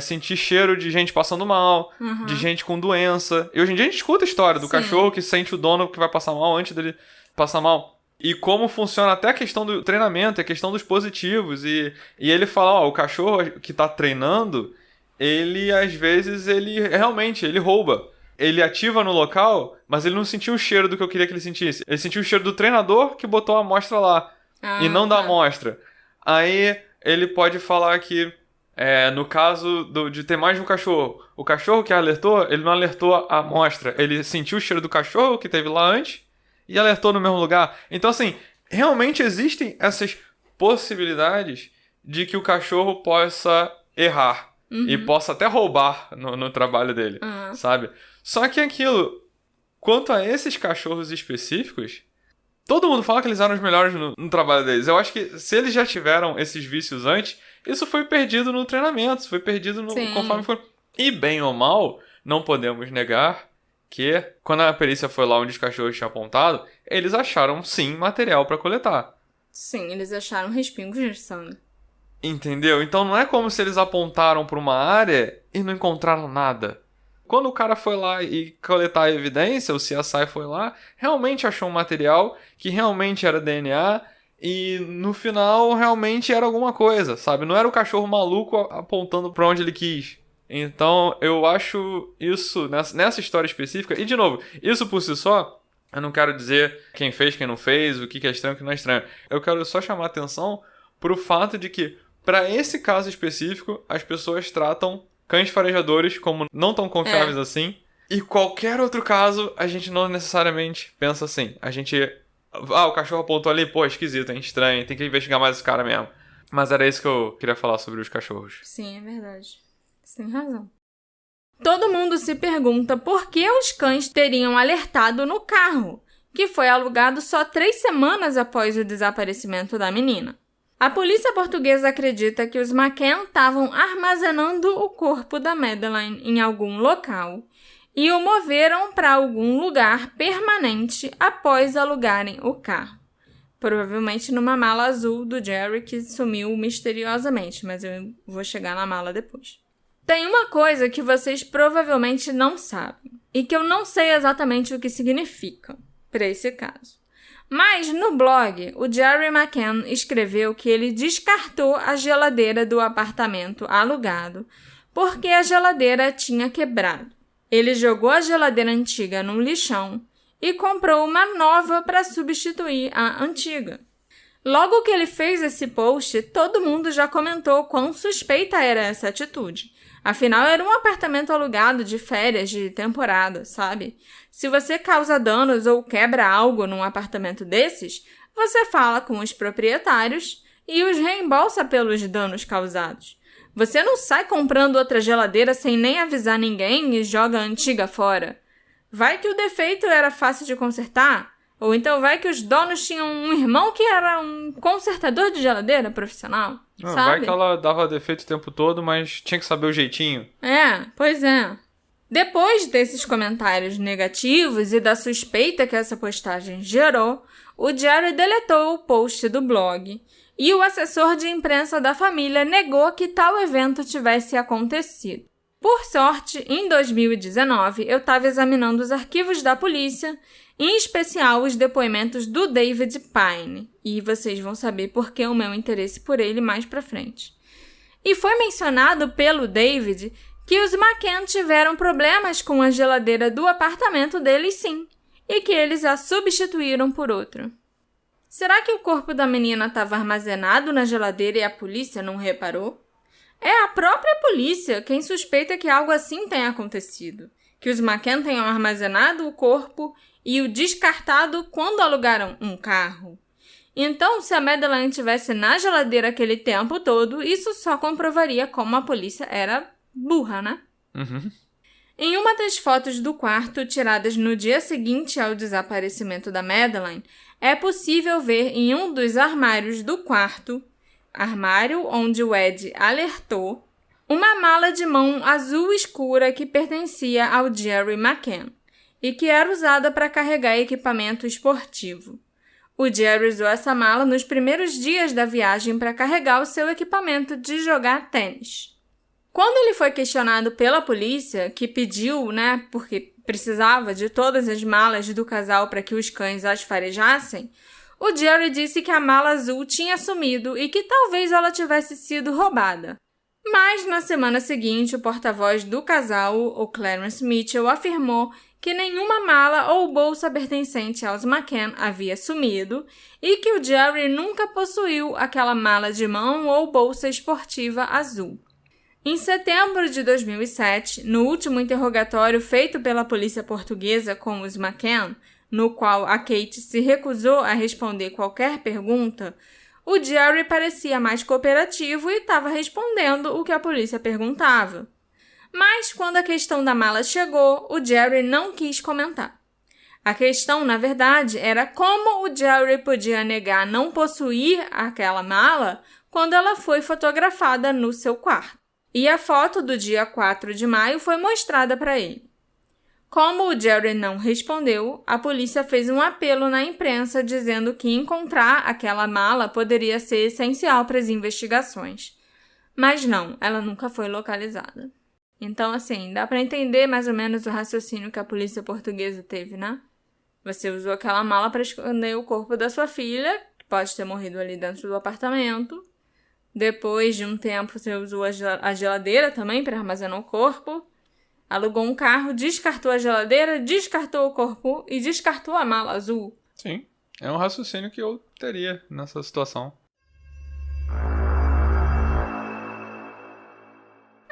sentir cheiro de gente passando mal, de gente com doença. E hoje em dia a gente escuta a história do cachorro que sente o dono que vai passar mal antes dele passar mal. E como funciona até a questão do treinamento, a questão dos positivos. E ele fala, o cachorro que tá treinando... ele, às vezes, ele realmente, ele rouba. Ele ativa no local, mas ele não sentiu o cheiro do que eu queria que ele sentisse. Ele sentiu o cheiro do treinador que botou a amostra lá. E não da amostra. Aí, ele pode falar que No caso de ter mais de um cachorro, o cachorro que alertou, ele não alertou a amostra. Ele sentiu o cheiro do cachorro que teve lá antes e alertou no mesmo lugar. Então, assim, realmente existem essas possibilidades de que o cachorro possa errar. E possa até roubar no trabalho dele, sabe? Só que aquilo, quanto a esses cachorros específicos, todo mundo fala que eles eram os melhores no trabalho deles. Eu acho que se eles já tiveram esses vícios antes, isso foi perdido no treinamento, isso foi perdido conforme foi. E bem ou mal, não podemos negar que quando a perícia foi lá onde os cachorros tinham apontado, eles acharam sim material pra coletar. Sim, eles acharam respingos de sangue. Entendeu? Então não é como se eles apontaram pra uma área e não encontraram nada. Quando o cara foi lá e coletar a evidência, o CSI foi lá, realmente achou um material que realmente era DNA e no final realmente era alguma coisa, sabe? Não era o cachorro maluco apontando pra onde ele quis. Então eu acho isso, nessa história específica, e de novo, isso por si só, eu não quero dizer quem fez, quem não fez, o que é estranho, o que não é estranho. Eu quero só chamar a atenção pro fato de que, para esse caso específico, as pessoas tratam cães farejadores como não tão confiáveis assim. E qualquer outro caso, a gente não necessariamente pensa assim. A gente... o cachorro apontou ali, pô, esquisito, hein, estranho, tem que investigar mais esse cara mesmo. Mas era isso que eu queria falar sobre os cachorros. Sim, é verdade. Você tem razão. Todo mundo se pergunta por que os cães teriam alertado no carro, que foi alugado só 3 semanas após o desaparecimento da menina. A polícia portuguesa acredita que os McCann estavam armazenando o corpo da Madeleine em algum local e o moveram para algum lugar permanente após alugarem o carro. Provavelmente numa mala azul do Jerry que sumiu misteriosamente, mas eu vou chegar na mala depois. Tem uma coisa que vocês provavelmente não sabem e que eu não sei exatamente o que significa para esse caso. Mas no blog, o Jerry McCann escreveu que ele descartou a geladeira do apartamento alugado porque a geladeira tinha quebrado. Ele jogou a geladeira antiga num lixão e comprou uma nova para substituir a antiga. Logo que ele fez esse post, todo mundo já comentou quão suspeita era essa atitude. Afinal, era um apartamento alugado de férias de temporada, sabe? Se você causa danos ou quebra algo num apartamento desses, você fala com os proprietários e os reembolsa pelos danos causados. Você não sai comprando outra geladeira sem nem avisar ninguém e joga a antiga fora. Vai que o defeito era fácil de consertar? Ou então vai que os donos tinham um irmão que era um consertador de geladeira profissional, sabe? Vai que ela dava defeito o tempo todo, mas tinha que saber o jeitinho. Pois é. Depois desses comentários negativos e da suspeita que essa postagem gerou, o Jerry deletou o post do blog e o assessor de imprensa da família negou que tal evento tivesse acontecido. Por sorte, em 2019, eu estava examinando os arquivos da polícia, em especial os depoimentos do David Pine, e vocês vão saber por que o meu interesse por ele mais pra frente. E foi mencionado pelo David que os McCann tiveram problemas com a geladeira do apartamento deles sim, e que eles a substituíram por outra. Será que o corpo da menina estava armazenado na geladeira e a polícia não reparou? É a própria polícia quem suspeita que algo assim tenha acontecido, que os McCann tenham armazenado o corpo e o descartado quando alugaram um carro. Então, se a Madeleine estivesse na geladeira aquele tempo todo, isso só comprovaria como a polícia era burra, né? Em uma das fotos do quarto tiradas no dia seguinte ao desaparecimento da Madeleine, é possível ver em um dos armários do quarto, armário onde o Ed alertou, uma mala de mão azul escura que pertencia ao Jerry McCann e que era usada para carregar equipamento esportivo. O Jerry usou essa mala nos primeiros dias da viagem para carregar o seu equipamento de jogar tênis. Quando ele foi questionado pela polícia, que pediu, porque precisava de todas as malas do casal para que os cães as farejassem, o Jerry disse que a mala azul tinha sumido e que talvez ela tivesse sido roubada. Mas, na semana seguinte, o porta-voz do casal, o Clarence Mitchell, afirmou que nenhuma mala ou bolsa pertencente aos McCann havia sumido e que o Jerry nunca possuiu aquela mala de mão ou bolsa esportiva azul. Em setembro de 2007, no último interrogatório feito pela polícia portuguesa com os McCann, no qual a Kate se recusou a responder qualquer pergunta, o Jerry parecia mais cooperativo e estava respondendo o que a polícia perguntava. Mas quando a questão da mala chegou, o Jerry não quis comentar. A questão, na verdade, era como o Jerry podia negar não possuir aquela mala quando ela foi fotografada no seu quarto. E a foto do dia 4 de maio foi mostrada para ele. Como o Jerry não respondeu, a polícia fez um apelo na imprensa dizendo que encontrar aquela mala poderia ser essencial para as investigações. Mas não, ela nunca foi localizada. Então, assim, dá para entender mais ou menos o raciocínio que a polícia portuguesa teve, né? Você usou aquela mala para esconder o corpo da sua filha, que pode ter morrido ali dentro do apartamento. Depois de um tempo, você usou a geladeira também para armazenar o corpo. Alugou um carro, descartou a geladeira, descartou o corpo e descartou a mala azul. Sim, é um raciocínio que eu teria nessa situação.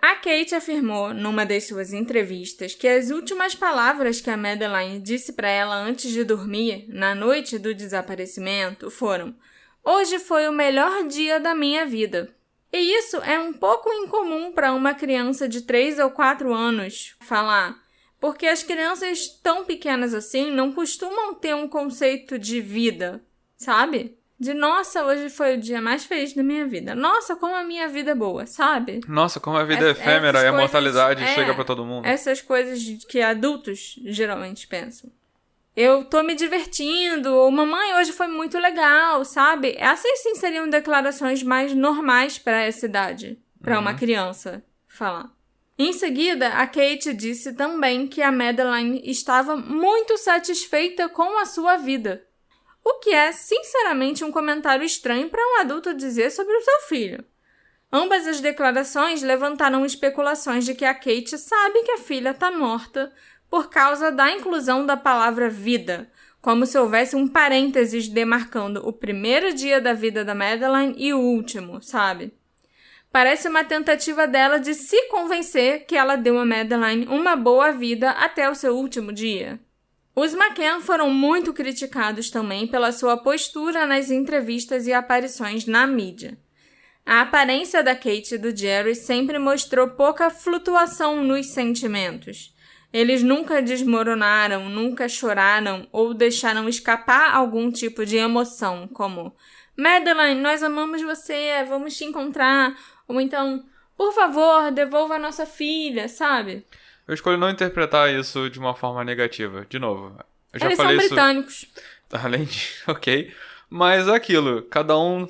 A Kate afirmou, numa das suas entrevistas, que as últimas palavras que a Madeleine disse para ela antes de dormir, na noite do desaparecimento, foram: "Hoje foi o melhor dia da minha vida." E isso é um pouco incomum para uma criança de 3 ou 4 anos falar, porque as crianças tão pequenas assim não costumam ter um conceito de vida, sabe? De, nossa, hoje foi o dia mais feliz da minha vida. Nossa, como a minha vida é boa, sabe? Nossa, como a vida é efêmera e a mortalidade chega pra todo mundo. Essas coisas que adultos geralmente pensam. Eu tô me divertindo, ou mamãe, hoje foi muito legal, sabe? Essas sim seriam declarações mais normais para essa idade, para uma criança falar. Em seguida, a Kate disse também que a Madeleine estava muito satisfeita com a sua vida. O que é, sinceramente, um comentário estranho para um adulto dizer sobre o seu filho. Ambas as declarações levantaram especulações de que a Kate sabe que a filha está morta por causa da inclusão da palavra vida, como se houvesse um parênteses demarcando o primeiro dia da vida da Madeleine e o último, sabe? Parece uma tentativa dela de se convencer que ela deu a Madeleine uma boa vida até o seu último dia. Os McCann foram muito criticados também pela sua postura nas entrevistas e aparições na mídia. A aparência da Kate e do Jerry sempre mostrou pouca flutuação nos sentimentos. Eles nunca desmoronaram, nunca choraram ou deixaram escapar algum tipo de emoção, como "Madeleine, nós amamos você, vamos te encontrar", ou então "por favor, devolva a nossa filha", sabe? Eu escolho não interpretar isso de uma forma negativa. De novo, eu já Eles falei são isso... britânicos. Além de... Ok. Mas é aquilo, cada um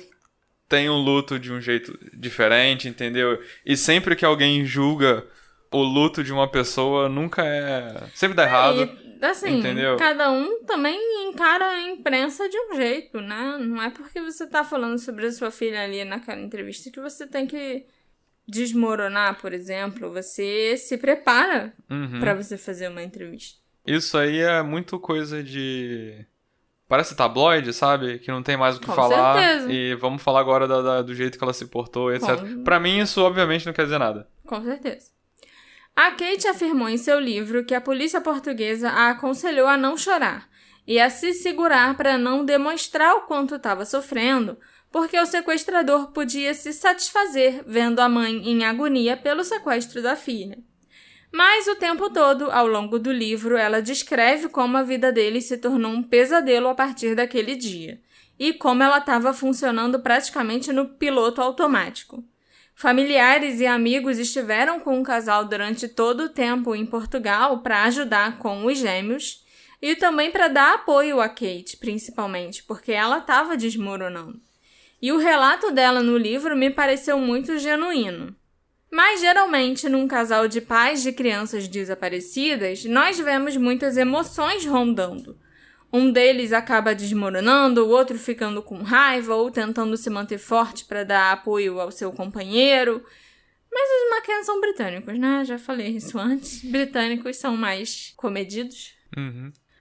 tem um luto de um jeito diferente, entendeu? E sempre que alguém julga o luto de uma pessoa, nunca é... Sempre dá errado, assim, entendeu? Cada um também encara a imprensa de um jeito, né? Não é porque você tá falando sobre a sua filha ali naquela entrevista que você tem que desmoronar, por exemplo. Você se prepara pra você fazer uma entrevista. Isso aí é muito coisa de... Parece tabloide, sabe? Que não tem mais o que Com falar. certeza. E vamos falar agora do jeito que ela se portou, etc. Pra mim, isso obviamente não quer dizer nada. Com certeza. A Kate afirmou em seu livro que a polícia portuguesa a aconselhou a não chorar e a se segurar para não demonstrar o quanto estava sofrendo, porque o sequestrador podia se satisfazer vendo a mãe em agonia pelo sequestro da filha. Mas o tempo todo, ao longo do livro, ela descreve como a vida dele se tornou um pesadelo a partir daquele dia, e como ela estava funcionando praticamente no piloto automático. Familiares e amigos estiveram com o casal durante todo o tempo em Portugal para ajudar com os gêmeos, e também para dar apoio a Kate, principalmente, porque ela estava desmoronando. E o relato dela no livro me pareceu muito genuíno. Mas, geralmente, num casal de pais de crianças desaparecidas, nós vemos muitas emoções rondando. Um deles acaba desmoronando, o outro ficando com raiva ou tentando se manter forte para dar apoio ao seu companheiro. Mas os McCann são britânicos, né? Já falei isso antes. Britânicos são mais comedidos.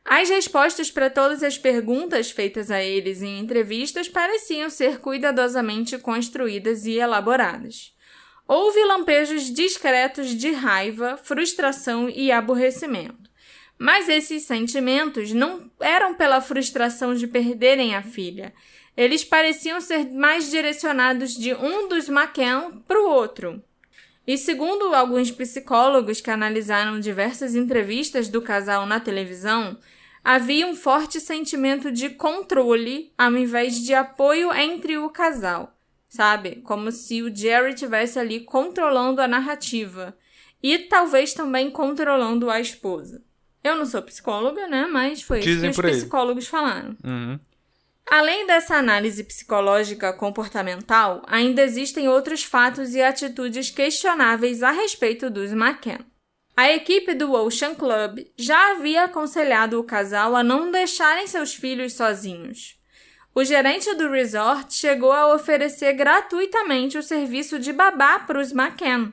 As respostas para todas as perguntas feitas a eles em entrevistas pareciam ser cuidadosamente construídas e elaboradas. houve lampejos discretos de raiva, frustração e aborrecimento. Mas esses sentimentos não eram pela frustração de perderem a filha. Eles pareciam ser mais direcionados de um dos McCann para o outro. E segundo alguns psicólogos que analisaram diversas entrevistas do casal na televisão, havia um forte sentimento de controle ao invés de apoio entre o casal, sabe? Como se o Jerry estivesse ali controlando a narrativa e talvez também controlando a esposa. Eu não sou psicóloga, né? Mas foi isso que os psicólogos falaram. Além dessa análise psicológica comportamental, ainda existem outros fatos e atitudes questionáveis a respeito dos McCann. A equipe do Ocean Club já havia aconselhado o casal a não deixarem seus filhos sozinhos. O gerente do resort chegou a oferecer gratuitamente o serviço de babá para os McCann.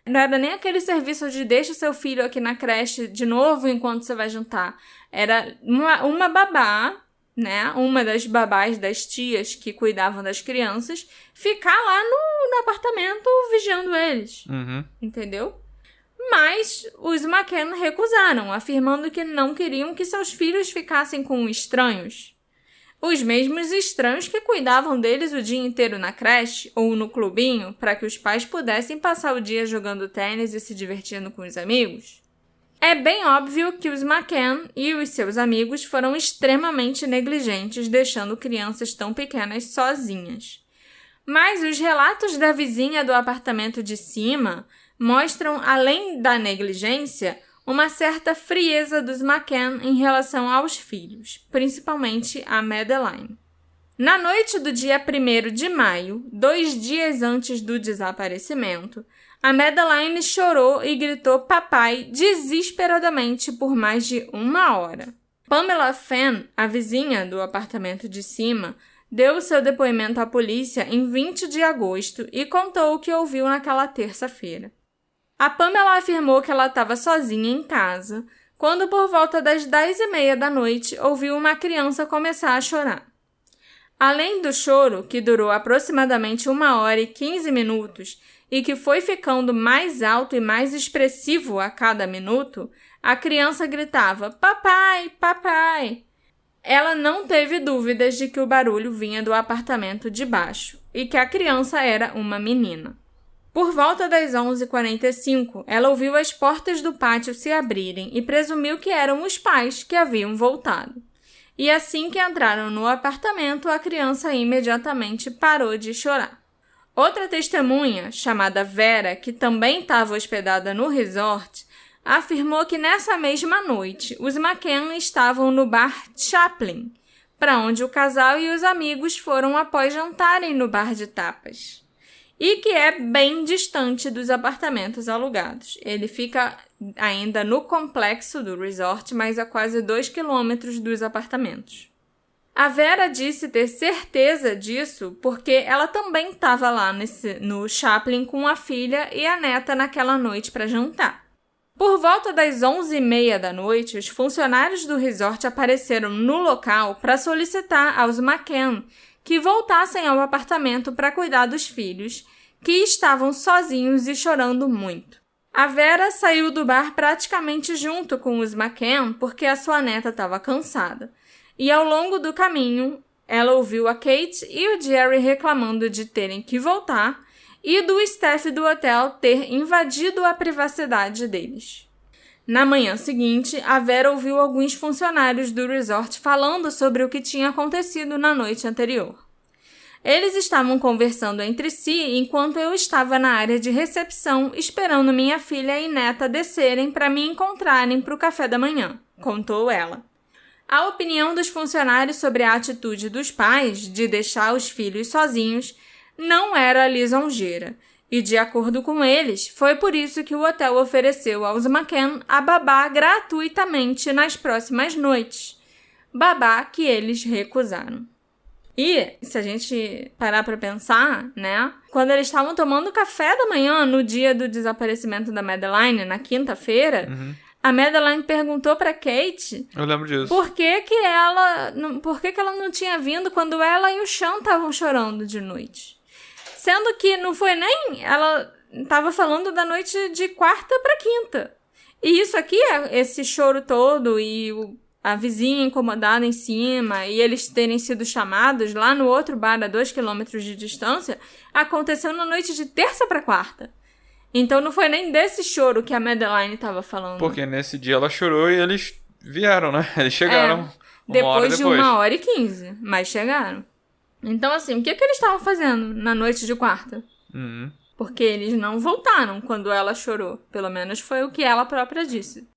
Não era nem aquele serviço de deixa seu filho aqui na creche de novo enquanto você vai jantar. Era uma babá, né, uma das babás das tias que cuidavam das crianças, ficar lá no apartamento vigiando eles. Entendeu? Mas os McCann recusaram, afirmando que não queriam que seus filhos ficassem com estranhos. Os mesmos estranhos que cuidavam deles o dia inteiro na creche ou no clubinho para que os pais pudessem passar o dia jogando tênis e se divertindo com os amigos. É bem óbvio que os McCann e os seus amigos foram extremamente negligentes deixando crianças tão pequenas sozinhas. Mas os relatos da vizinha do apartamento de cima mostram, além da negligência, uma certa frieza dos McCann em relação aos filhos, principalmente a Madeline. Na noite do dia 1º de maio, 2 dias antes do desaparecimento, a Madeline chorou e gritou papai desesperadamente por mais de 1 hora. Pamela Fenn, a vizinha do apartamento de cima, deu seu depoimento à polícia em 20 de agosto e contou o que ouviu naquela terça-feira. A Pamela afirmou que ela estava sozinha em casa, quando por volta das 10h30 da noite ouviu uma criança começar a chorar. Além do choro, que durou aproximadamente 1 hora e 15 minutos e que foi ficando mais alto e mais expressivo a cada minuto, a criança gritava papai, papai. Ela não teve dúvidas de que o barulho vinha do apartamento de baixo e que a criança era uma menina. Por volta das 11h45, ela ouviu as portas do pátio se abrirem e presumiu que eram os pais que haviam voltado. E assim que entraram no apartamento, a criança imediatamente parou de chorar. Outra testemunha, chamada Vera, que também estava hospedada no resort, afirmou que nessa mesma noite os McCann estavam no bar Chaplin, para onde o casal e os amigos foram após jantarem no bar de tapas. E que é bem distante dos apartamentos alugados. Ele fica ainda no complexo do resort, mas a quase 2 quilômetros dos apartamentos. A Vera disse ter certeza disso porque ela também estava lá no Chaplin com a filha e a neta naquela noite para jantar. Por volta das 11h30 da noite, os funcionários do resort apareceram no local para solicitar aos McCann que voltassem ao apartamento para cuidar dos filhos, que estavam sozinhos e chorando muito. A Vera saiu do bar praticamente junto com os McCann porque a sua neta estava cansada. E ao longo do caminho, ela ouviu a Kate e o Jerry reclamando de terem que voltar e do staff do hotel ter invadido a privacidade deles. Na manhã seguinte, a Vera ouviu alguns funcionários do resort falando sobre o que tinha acontecido na noite anterior. Eles estavam conversando entre si enquanto eu estava na área de recepção esperando minha filha e neta descerem para me encontrarem para o café da manhã, contou ela. A opinião dos funcionários sobre a atitude dos pais de deixar os filhos sozinhos não era lisonjeira, e de acordo com eles, foi por isso que o hotel ofereceu aos McCann a babá gratuitamente nas próximas noites, babá que eles recusaram. E, se a gente parar para pensar, né, quando eles estavam tomando café da manhã no dia do desaparecimento da Madeline, na quinta-feira, a Madeline perguntou para Kate, eu lembro disso, por que ela não tinha vindo quando ela e o Sean estavam chorando de noite. Sendo que não foi nem... Ela estava falando da noite de quarta para quinta. E isso aqui, esse choro todo e a vizinha incomodada em cima e eles terem sido chamados lá no outro bar a 2 quilômetros de distância, aconteceu na noite de terça para quarta. Então não foi nem desse choro que a Madeline estava falando. Porque nesse dia ela chorou e eles vieram, né? Eles chegaram depois de 1h15, mas chegaram. Então assim, o que eles estavam fazendo na noite de quarta? Porque eles não voltaram quando ela chorou. Pelo menos foi o que ela própria disse.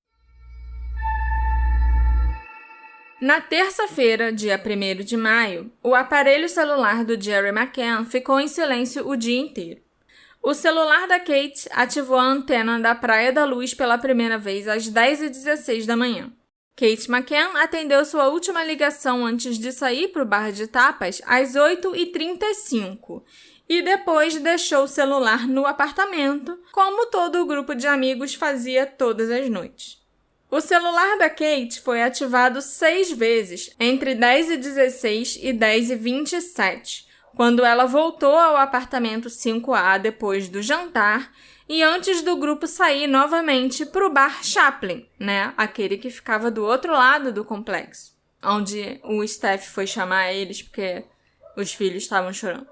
Na terça-feira, dia 1º de maio, o aparelho celular do Jerry McCann ficou em silêncio o dia inteiro. O celular da Kate ativou a antena da Praia da Luz pela primeira vez às 10h16 da manhã. Kate McCann atendeu sua última ligação antes de sair para o bar de tapas às 8h35 e depois deixou o celular no apartamento, como todo o grupo de amigos fazia todas as noites. O celular da Kate foi ativado 6 vezes entre 10h16 e 10h27, quando ela voltou ao apartamento 5A depois do jantar e antes do grupo sair novamente para o bar Chaplin, né? Aquele que ficava do outro lado do complexo, onde o Steph foi chamar eles porque os filhos estavam chorando.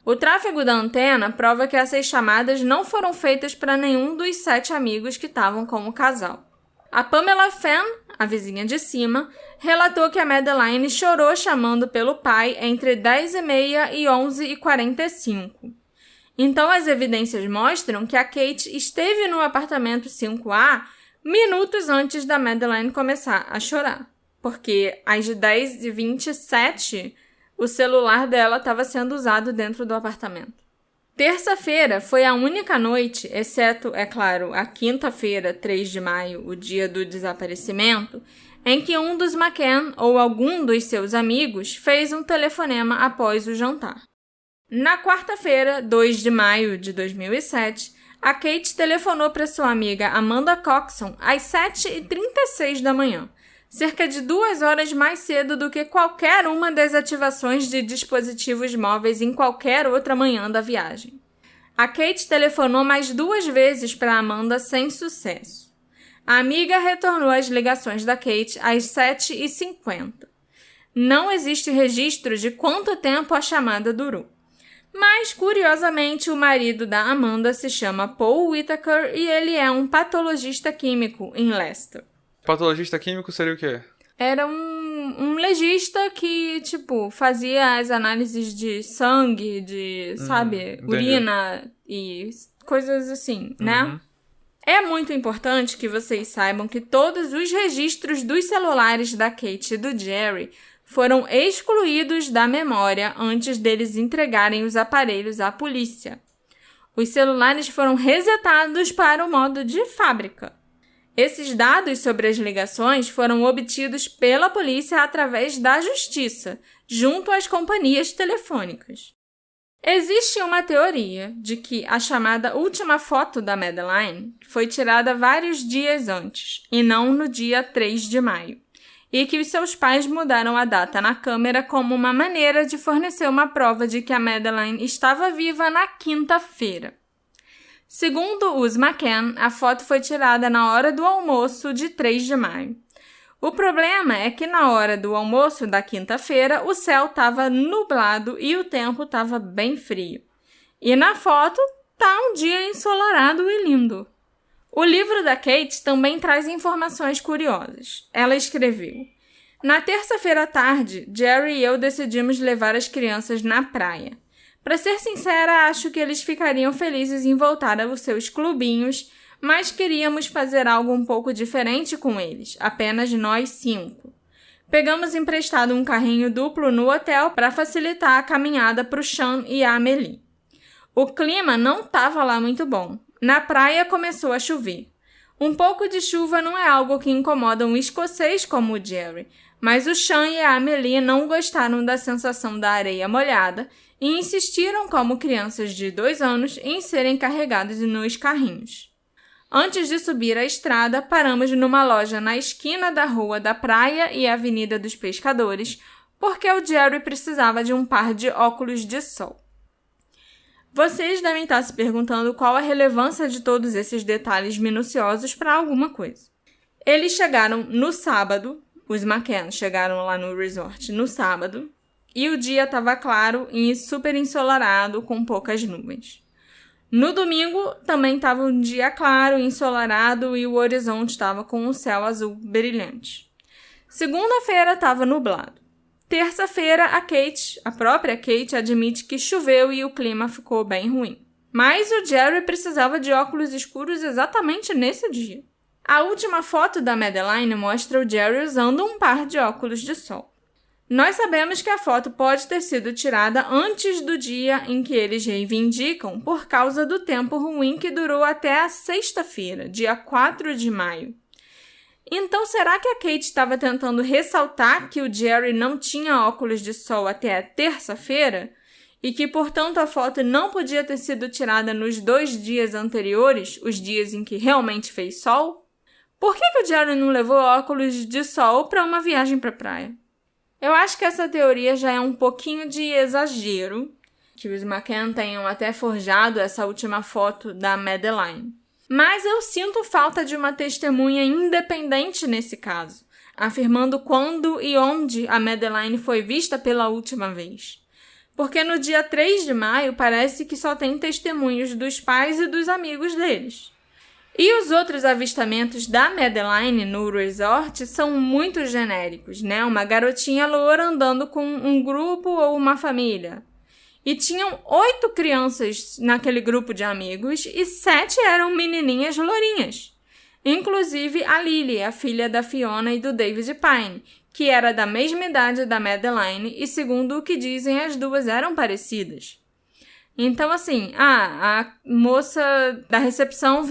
O tráfego da antena prova que essas chamadas não foram feitas para nenhum dos 7 amigos que estavam com o casal. A Pamela Fenn, a vizinha de cima, relatou que a Madeline chorou chamando pelo pai entre 10h30 e 11h45. Então, as evidências mostram que a Kate esteve no apartamento 5A minutos antes da Madeline começar a chorar, porque às 10h27 o celular dela estava sendo usado dentro do apartamento. Terça-feira foi a única noite, exceto, é claro, a quinta-feira, 3 de maio, o dia do desaparecimento, em que um dos McCann ou algum dos seus amigos fez um telefonema após o jantar. Na quarta-feira, 2 de maio de 2007, a Kate telefonou para sua amiga Amanda Coxon às 7h36 da manhã, cerca de 2 horas mais cedo do que qualquer uma das ativações de dispositivos móveis em qualquer outra manhã da viagem. A Kate telefonou mais 2 vezes para Amanda sem sucesso. A amiga retornou as ligações da Kate às 7h50. Não existe registro de quanto tempo a chamada durou. Mas, curiosamente, o marido da Amanda se chama Paul Whitaker e ele é um patologista químico em Leicester. Patologista químico seria o quê? Era um legista que, fazia as análises de sangue, de, urina e coisas assim, né? É muito importante que vocês saibam que todos os registros dos celulares da Kate e do Jerry foram excluídos da memória antes deles entregarem os aparelhos à polícia. Os celulares foram resetados para o modo de fábrica. Esses dados sobre as ligações foram obtidos pela polícia através da justiça, junto às companhias telefônicas. Existe uma teoria de que a chamada última foto da Madeline foi tirada vários dias antes, e não no dia 3 de maio, e que os seus pais mudaram a data na câmera como uma maneira de fornecer uma prova de que a Madeline estava viva na quinta-feira. Segundo os McCann, a foto foi tirada na hora do almoço de 3 de maio. O problema é que na hora do almoço da quinta-feira, o céu estava nublado e o tempo estava bem frio. E na foto, tá um dia ensolarado e lindo. O livro da Kate também traz informações curiosas. Ela escreveu: na terça-feira à tarde, Jerry e eu decidimos levar as crianças na praia. Para ser sincera, acho que eles ficariam felizes em voltar aos seus clubinhos, mas queríamos fazer algo um pouco diferente com eles, apenas nós 5. Pegamos emprestado um carrinho duplo no hotel para facilitar a caminhada para o Sean e a Amelie. O clima não estava lá muito bom. Na praia começou a chover. Um pouco de chuva não é algo que incomoda um escocês como o Jerry, mas o Sean e a Amelie não gostaram da sensação da areia molhada e insistiram como crianças de 2 anos em serem carregados nos carrinhos. Antes de subir a estrada, paramos numa loja na esquina da Rua da Praia e Avenida dos Pescadores, porque o Jerry precisava de um par de óculos de sol. Vocês devem estar se perguntando qual a relevância de todos esses detalhes minuciosos para alguma coisa. Eles chegaram no sábado, os McCann chegaram lá no resort no sábado, e o dia estava claro e super ensolarado, com poucas nuvens. No domingo, também estava um dia claro, ensolarado, e o horizonte estava com um céu azul brilhante. Segunda-feira estava nublado. Terça-feira, a própria Kate, admite que choveu e o clima ficou bem ruim. Mas o Jerry precisava de óculos escuros exatamente nesse dia. A última foto da Madeline mostra o Jerry usando um par de óculos de sol. Nós sabemos que a foto pode ter sido tirada antes do dia em que eles reivindicam por causa do tempo ruim que durou até a sexta-feira, dia 4 de maio. Então, será que a Kate estava tentando ressaltar que o Jerry não tinha óculos de sol até a terça-feira? E que, portanto, a foto não podia ter sido tirada nos 2 dias anteriores, os dias em que realmente fez sol? Por que o Jerry não levou óculos de sol para uma viagem para a praia? Eu acho que essa teoria já é um pouquinho de exagero, que os McCann tenham até forjado essa última foto da Madeline. Mas eu sinto falta de uma testemunha independente nesse caso, afirmando quando e onde a Madeline foi vista pela última vez. Porque no dia 3 de maio parece que só tem testemunhos dos pais e dos amigos deles. E os outros avistamentos da Madeline no resort são muito genéricos, né? Uma garotinha loura andando com um grupo ou uma família. E tinham 8 crianças naquele grupo de amigos e 7 eram menininhas lourinhas. Inclusive a Lily, a filha da Fiona e do David Pine, que era da mesma idade da Madeline e, segundo o que dizem, as duas eram parecidas. Então, assim, a moça da recepção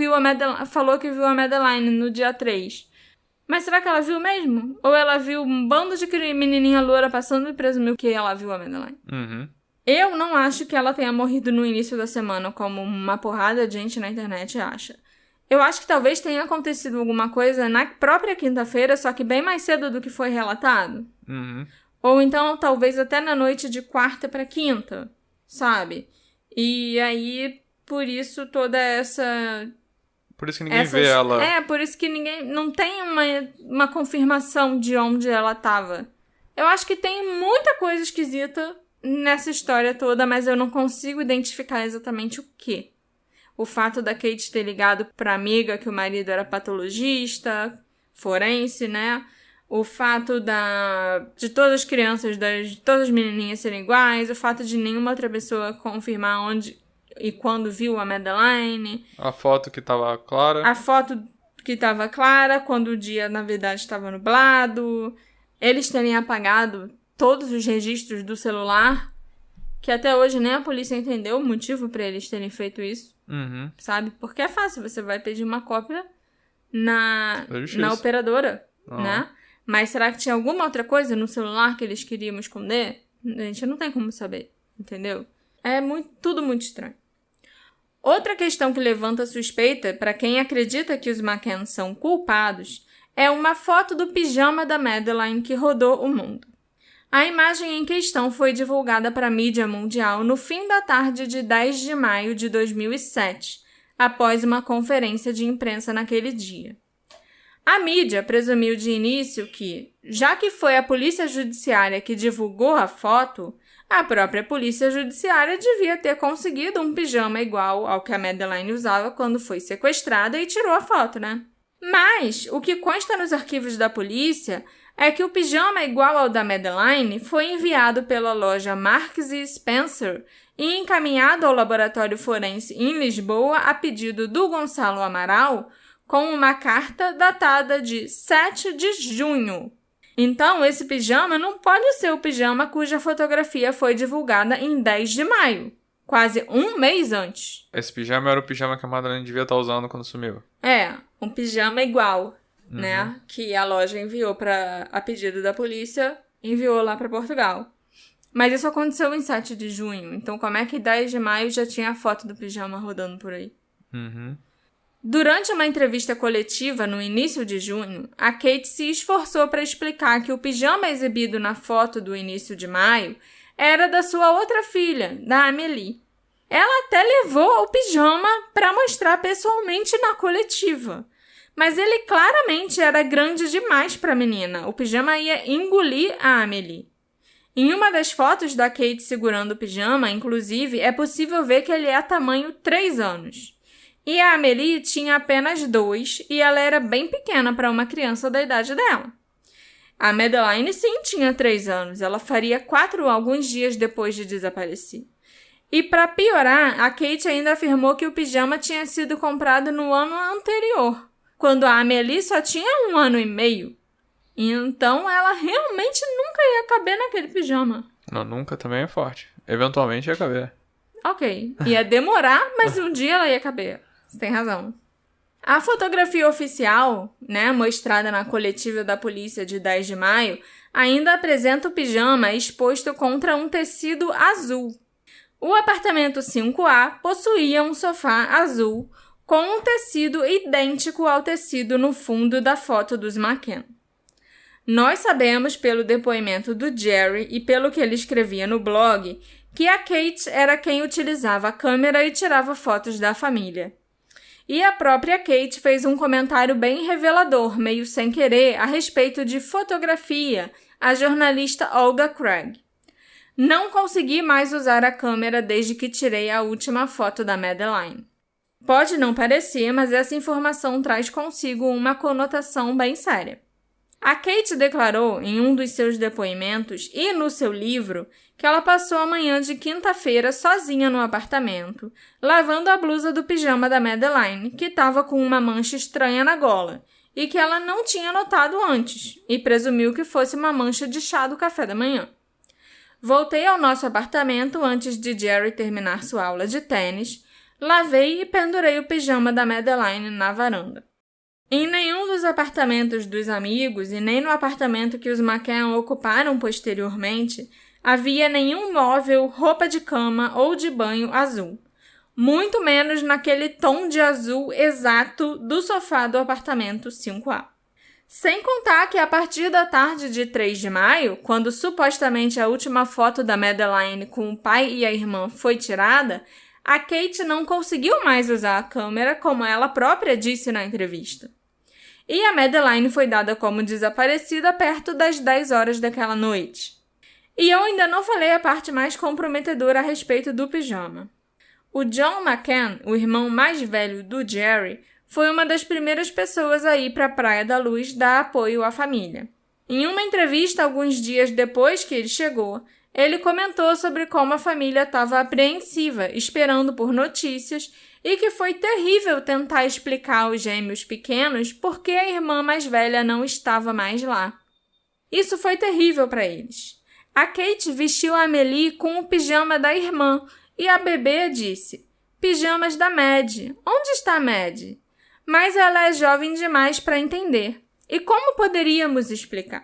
falou que viu a Madeline no dia 3. Mas será que ela viu mesmo? Ou ela viu um bando de menininha loura passando e presumiu que ela viu a Madeline? Uhum. Eu não acho que ela tenha morrido no início da semana, como uma porrada de gente na internet acha. Eu acho que talvez tenha acontecido alguma coisa na própria quinta-feira, só que bem mais cedo do que foi relatado. Uhum. Ou então, talvez até na noite de quarta para quinta, sabe? E aí, por isso, toda essa... Por isso que ninguém vê ela. Por isso que ninguém... Não tem uma confirmação de onde ela estava. Eu acho que tem muita coisa esquisita nessa história toda, mas eu não consigo identificar exatamente o quê. O fato da Kate ter ligado pra amiga que o marido era patologista, forense, né? O fato de todas as crianças, de todas as menininhas serem iguais, o fato de nenhuma outra pessoa confirmar onde e quando viu a Madeline. A foto que estava clara. A foto que estava clara, quando o dia, na verdade, estava nublado. Eles terem apagado todos os registros do celular, que até hoje nem a polícia entendeu o motivo para eles terem feito isso, sabe? Porque é fácil, você vai pedir uma cópia na operadora, né? Mas será que tinha alguma outra coisa no celular que eles queriam esconder? A gente não tem como saber, entendeu? É tudo muito estranho. Outra questão que levanta suspeita para quem acredita que os McCann são culpados é uma foto do pijama da Madeline que rodou o mundo. A imagem em questão foi divulgada para a mídia mundial no fim da tarde de 10 de maio de 2007, após uma conferência de imprensa naquele dia. A mídia presumiu de início que, já que foi a polícia judiciária que divulgou a foto, a própria polícia judiciária devia ter conseguido um pijama igual ao que a Madeline usava quando foi sequestrada e tirou a foto, né? Mas o que consta nos arquivos da polícia é que o pijama igual ao da Madeline foi enviado pela loja Marks & Spencer e encaminhado ao laboratório forense em Lisboa a pedido do Gonçalo Amaral, com uma carta datada de 7 de junho. Então, esse pijama não pode ser o pijama cuja fotografia foi divulgada em 10 de maio, quase um mês antes. Esse pijama era o pijama que a Madeleine devia estar usando quando sumiu. É, um pijama igual, né? Que a loja enviou a pedido da polícia, enviou lá para Portugal. Mas isso aconteceu em 7 de junho, então como é que 10 de maio já tinha a foto do pijama rodando por aí? Durante uma entrevista coletiva no início de junho, a Kate se esforçou para explicar que o pijama exibido na foto do início de maio era da sua outra filha, da Amélie. Ela até levou o pijama para mostrar pessoalmente na coletiva. Mas ele claramente era grande demais para a menina. O pijama ia engolir a Amélie. Em uma das fotos da Kate segurando o pijama, inclusive, é possível ver que ele é tamanho 3 anos. E a Amélie tinha apenas 2 e ela era bem pequena para uma criança da idade dela. A Madeleine sim tinha 3 anos, ela faria 4 alguns dias depois de desaparecer. E para piorar, a Kate ainda afirmou que o pijama tinha sido comprado no ano anterior, quando a Amélie só tinha 1 ano e meio. Então ela realmente nunca ia caber naquele pijama. Não, nunca também é forte. Eventualmente ia caber. Ok, ia demorar, mas um dia ela ia caber. Você tem razão. A fotografia oficial, mostrada na coletiva da polícia de 10 de maio, ainda apresenta o pijama exposto contra um tecido azul. O apartamento 5A possuía um sofá azul com um tecido idêntico ao tecido no fundo da foto dos McCann. Nós sabemos pelo depoimento do Jerry e pelo que ele escrevia no blog que a Kate era quem utilizava a câmera e tirava fotos da família. E a própria Kate fez um comentário bem revelador, meio sem querer, a respeito de fotografia, à jornalista Olga Craig. Não consegui mais usar a câmera desde que tirei a última foto da Madeleine. Pode não parecer, mas essa informação traz consigo uma conotação bem séria. A Kate declarou em um dos seus depoimentos e no seu livro que ela passou a manhã de quinta-feira sozinha no apartamento, lavando a blusa do pijama da Madeleine, que estava com uma mancha estranha na gola, e que ela não tinha notado antes, e presumiu que fosse uma mancha de chá do café da manhã. Voltei ao nosso apartamento antes de Jerry terminar sua aula de tênis, lavei e pendurei o pijama da Madeleine na varanda. Em nenhum dos apartamentos dos amigos e nem no apartamento que os McCann ocuparam posteriormente, havia nenhum móvel, roupa de cama ou de banho azul. Muito menos naquele tom de azul exato do sofá do apartamento 5A. Sem contar que a partir da tarde de 3 de maio, quando supostamente a última foto da Madeleine com o pai e a irmã foi tirada, a Kate não conseguiu mais usar a câmera, como ela própria disse na entrevista. E a Madeleine foi dada como desaparecida perto das 10 horas daquela noite. E eu ainda não falei a parte mais comprometedora a respeito do pijama. O John McCann, o irmão mais velho do Jerry, foi uma das primeiras pessoas a ir para a Praia da Luz dar apoio à família. Em uma entrevista alguns dias depois que ele chegou, ele comentou sobre como a família estava apreensiva, esperando por notícias, e que foi terrível tentar explicar aos gêmeos pequenos por que a irmã mais velha não estava mais lá. Isso foi terrível para eles. A Kate vestiu a Amélie com o pijama da irmã e a bebê disse: "Pijamas da Mad. Onde está a Mad?" Mas ela é jovem demais para entender. E como poderíamos explicar?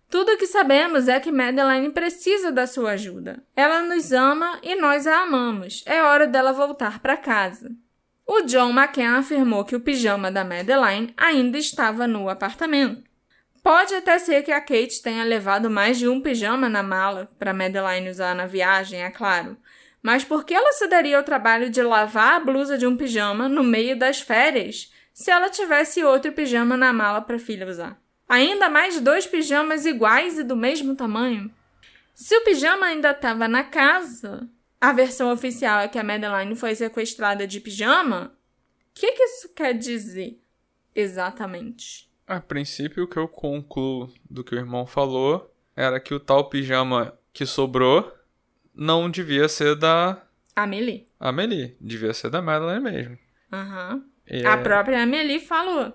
Tudo o que sabemos é que Madeleine precisa da sua ajuda. Ela nos ama e nós a amamos. É hora dela voltar para casa. O John McCann afirmou que o pijama da Madeleine ainda estava no apartamento. Pode até ser que a Kate tenha levado mais de um pijama na mala para Madeleine usar na viagem, é claro. Mas por que ela se daria ao trabalho de lavar a blusa de um pijama no meio das férias se ela tivesse outro pijama na mala para a filha usar? Ainda mais 2 pijamas iguais e do mesmo tamanho. Se o pijama ainda estava na casa, a versão oficial é que a Madeleine foi sequestrada de pijama. O que isso quer dizer exatamente? A princípio, o que eu concluo do que o irmão falou era que o tal pijama que sobrou não devia ser da Amélie. Amélie, devia ser da Madeleine mesmo. Aham. A própria Amélie falou: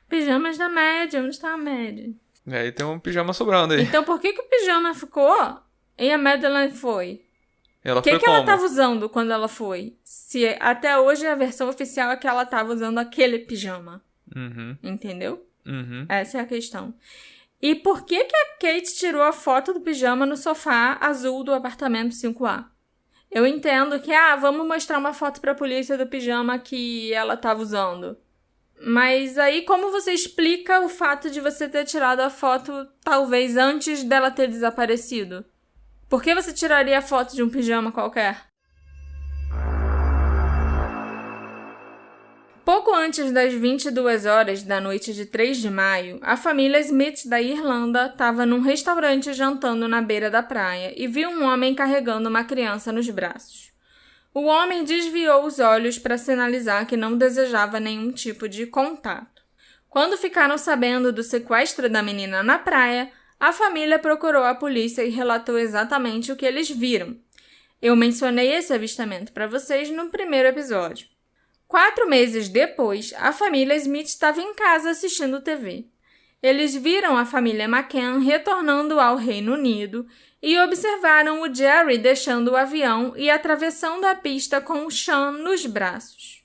"Pijamas da Mad, onde está a Mad?" E aí tem um pijama sobrando aí. Então por que o pijama ficou e a Madeleine foi? Ela O que foi como? ela estava usando quando ela foi? Se até hoje a versão oficial é que ela estava usando aquele pijama. Uhum. Entendeu? Uhum. Essa é a questão. E por que a Kate tirou a foto do pijama no sofá azul do apartamento 5A? Eu entendo que, vamos mostrar uma foto pra polícia do pijama que ela estava usando. Mas aí como você explica o fato de você ter tirado a foto talvez antes dela ter desaparecido? Por que você tiraria a foto de um pijama qualquer? Pouco antes das 22 horas da noite de 3 de maio, a família Smith da Irlanda estava num restaurante jantando na beira da praia e viu um homem carregando uma criança nos braços. O homem desviou os olhos para sinalizar que não desejava nenhum tipo de contato. Quando ficaram sabendo do sequestro da menina na praia, a família procurou a polícia e relatou exatamente o que eles viram. Eu mencionei esse avistamento para vocês no primeiro episódio. 4 meses depois, a família Smith estava em casa assistindo TV. Eles viram a família McCann retornando ao Reino Unido e observaram o Jerry deixando o avião e atravessando a pista com o Sean nos braços.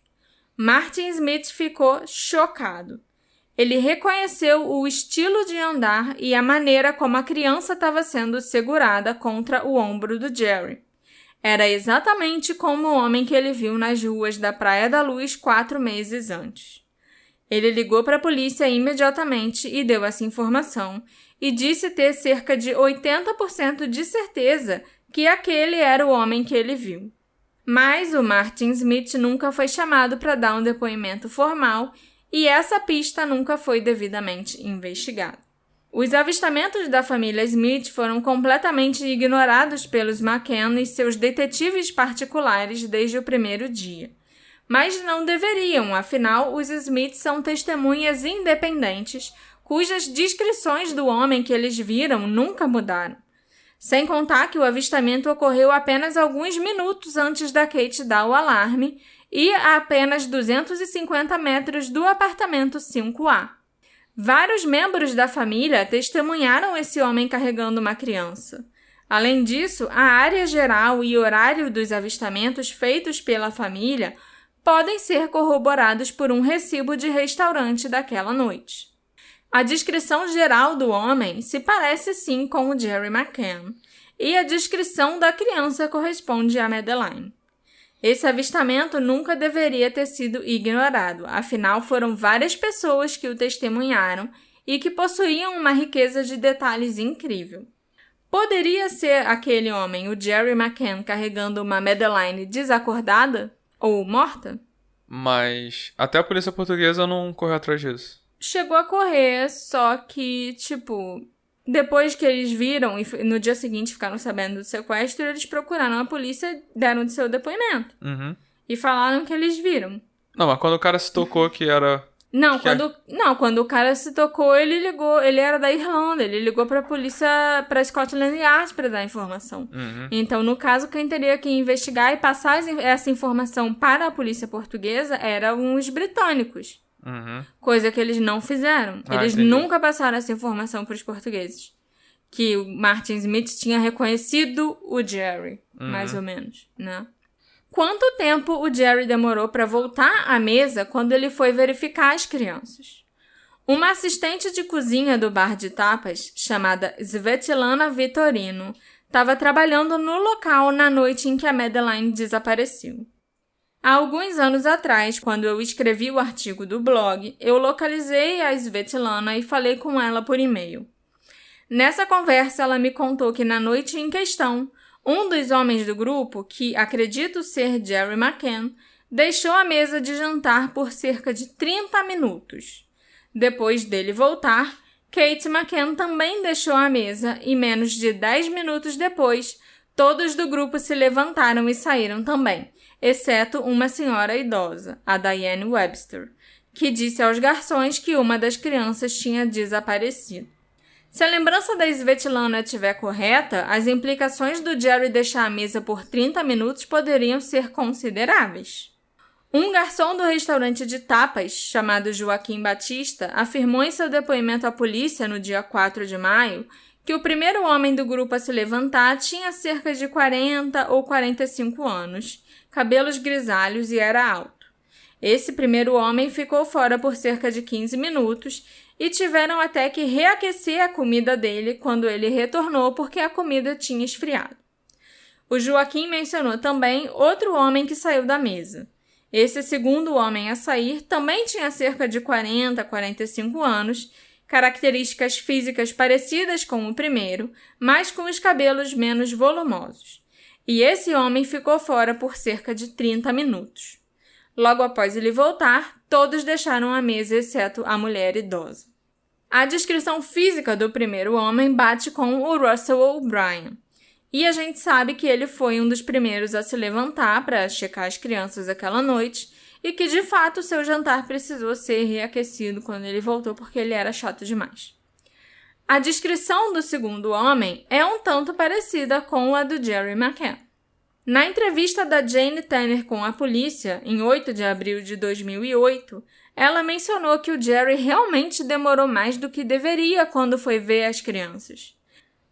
Martin Smith ficou chocado. Ele reconheceu o estilo de andar e a maneira como a criança estava sendo segurada contra o ombro do Jerry. Era exatamente como o homem que ele viu nas ruas da Praia da Luz 4 meses antes. Ele ligou para a polícia imediatamente e deu essa informação, e disse ter cerca de 80% de certeza que aquele era o homem que ele viu. Mas o Martin Smith nunca foi chamado para dar um depoimento formal e essa pista nunca foi devidamente investigada. Os avistamentos da família Smith foram completamente ignorados pelos McCann e seus detetives particulares desde o primeiro dia. Mas não deveriam, afinal, os Smiths são testemunhas independentes, cujas descrições do homem que eles viram nunca mudaram. Sem contar que o avistamento ocorreu apenas alguns minutos antes da Kate dar o alarme e a apenas 250 metros do apartamento 5A. Vários membros da família testemunharam esse homem carregando uma criança. Além disso, a área geral e horário dos avistamentos feitos pela família podem ser corroborados por um recibo de restaurante daquela noite. A descrição geral do homem se parece sim com o Jerry McCann, e a descrição da criança corresponde a Madeleine. Esse avistamento nunca deveria ter sido ignorado, afinal foram várias pessoas que o testemunharam e que possuíam uma riqueza de detalhes incrível. Poderia ser aquele homem, o Jerry McCann, carregando uma Madeleine desacordada ou morta? Mas até a polícia portuguesa não correu atrás disso. Chegou a correr, só que, depois que eles viram e no dia seguinte ficaram sabendo do sequestro, eles procuraram a polícia, deram o seu depoimento. Uhum. E falaram que eles viram. Não, mas quando o cara se tocou que era... Quando o cara se tocou, ele ligou, ele era da Irlanda, ele ligou pra polícia, pra Scotland Yard pra dar informação. Uhum. Então, no caso, quem teria que investigar e passar essa informação para a polícia portuguesa eram os britânicos. Uhum. Coisa que eles não fizeram. Eles entendi. nunca passaram essa informação para os portugueses. Que o Martin Smith tinha reconhecido o Jerry, mais ou menos, né? Quanto tempo o Jerry demorou para voltar à mesa quando ele foi verificar as crianças? Uma assistente de cozinha do bar de tapas, chamada Svetlana Vitorino, estava trabalhando no local na noite em que a Madeleine desapareceu. Há alguns anos atrás, quando eu escrevi o artigo do blog, eu localizei a Svetlana e falei com ela por e-mail. Nessa conversa, ela me contou que na noite em questão, um dos homens do grupo, que acredito ser Jerry McCann, deixou a mesa de jantar por cerca de 30 minutos. Depois dele voltar, Kate McCann também deixou a mesa e menos de 10 minutos depois, todos do grupo se levantaram e saíram também, exceto uma senhora idosa, a Diane Webster, que disse aos garçons que uma das crianças tinha desaparecido. Se a lembrança da Svetlana estiver correta, as implicações do Jerry deixar a mesa por 30 minutos poderiam ser consideráveis. Um garçom do restaurante de tapas, chamado Joaquim Batista, afirmou em seu depoimento à polícia no dia 4 de maio que o primeiro homem do grupo a se levantar tinha cerca de 40 ou 45 anos, cabelos grisalhos e era alto. Esse primeiro homem ficou fora por cerca de 15 minutos e tiveram até que reaquecer a comida dele quando ele retornou porque a comida tinha esfriado. O Joaquim mencionou também outro homem que saiu da mesa. Esse segundo homem a sair também tinha cerca de 40 a 45 anos, características físicas parecidas com o primeiro, mas com os cabelos menos volumosos. E esse homem ficou fora por cerca de 30 minutos. Logo após ele voltar, Todos deixaram a mesa, exceto a mulher idosa. A descrição física do primeiro homem bate com o Russell O'Brien. E a gente sabe que ele foi um dos primeiros a se levantar para checar as crianças aquela noite e que, de fato, seu jantar precisou ser reaquecido quando ele voltou porque ele era chato demais. A descrição do segundo homem é um tanto parecida com a do Jerry McCann. Na entrevista da Jane Tanner com a polícia, em 8 de abril de 2008, ela mencionou que o Jerry realmente demorou mais do que deveria quando foi ver as crianças.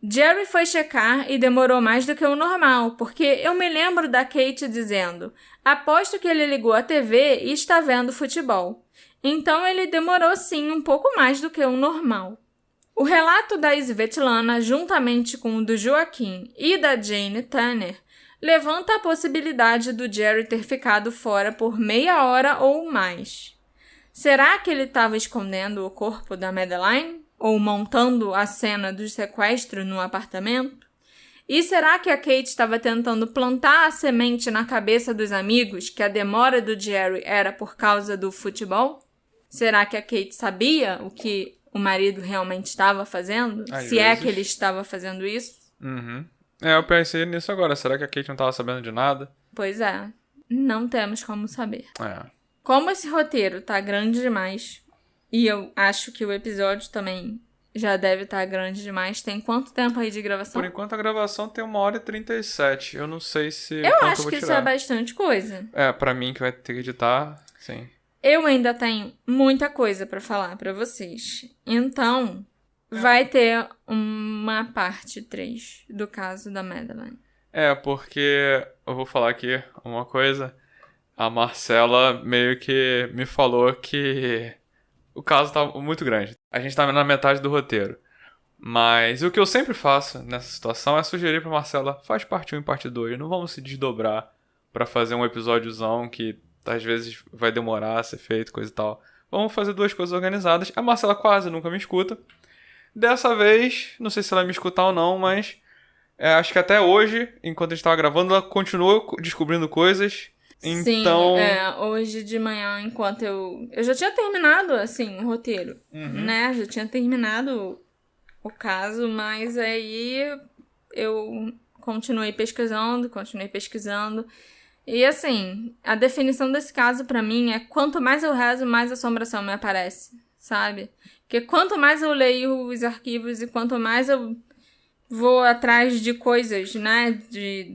Jerry foi checar e demorou mais do que o normal, porque eu me lembro da Kate dizendo: aposto que ele ligou a TV e está vendo futebol. Então ele demorou sim um pouco mais do que o normal. O relato da Svetlana, juntamente com o do Joaquim e da Jane Tanner, levanta a possibilidade do Jerry ter ficado fora por meia hora ou mais. Será que ele estava escondendo o corpo da Madeleine? Ou montando a cena do sequestro no apartamento? E será que a Kate estava tentando plantar a semente na cabeça dos amigos que a demora do Jerry era por causa do futebol? Será que a Kate sabia o que o marido realmente estava fazendo? Se é que ele estava fazendo isso? Uhum. Eu pensei nisso agora. Será que a Kate não estava sabendo de nada? Pois é. Não temos como saber. É. Como esse roteiro tá grande demais, e eu acho que o episódio também já deve estar grande demais. Tem quanto tempo aí de gravação? Por enquanto a gravação tem 1h37. Eu não sei se... Eu acho que isso é bastante coisa. Pra mim que vai ter que editar, sim. Eu ainda tenho muita coisa pra falar pra vocês. Então, vai ter uma parte 3 do caso da Madeleine. Porque eu vou falar aqui uma coisa. A Marcela meio que me falou que o caso tá muito grande. A gente tá na metade do roteiro. Mas o que eu sempre faço nessa situação é sugerir pra Marcela: faz parte 1 e parte 2. Não vamos se desdobrar pra fazer um episódiozão que às vezes vai demorar a ser feito, coisa e tal. Vamos fazer 2 coisas organizadas. A Marcela quase nunca me escuta. Dessa vez, não sei se ela vai me escutar ou não, mas acho que até hoje, enquanto a gente tava gravando, ela continuou descobrindo coisas. Então... Sim, hoje de manhã, enquanto eu já tinha terminado, assim, o roteiro, né? Já tinha terminado o caso, mas aí eu continuei pesquisando. E, assim, a definição desse caso pra mim é: quanto mais eu rezo, mais assombração me aparece, sabe? Porque quanto mais eu leio os arquivos e quanto mais eu vou atrás de coisas, né? De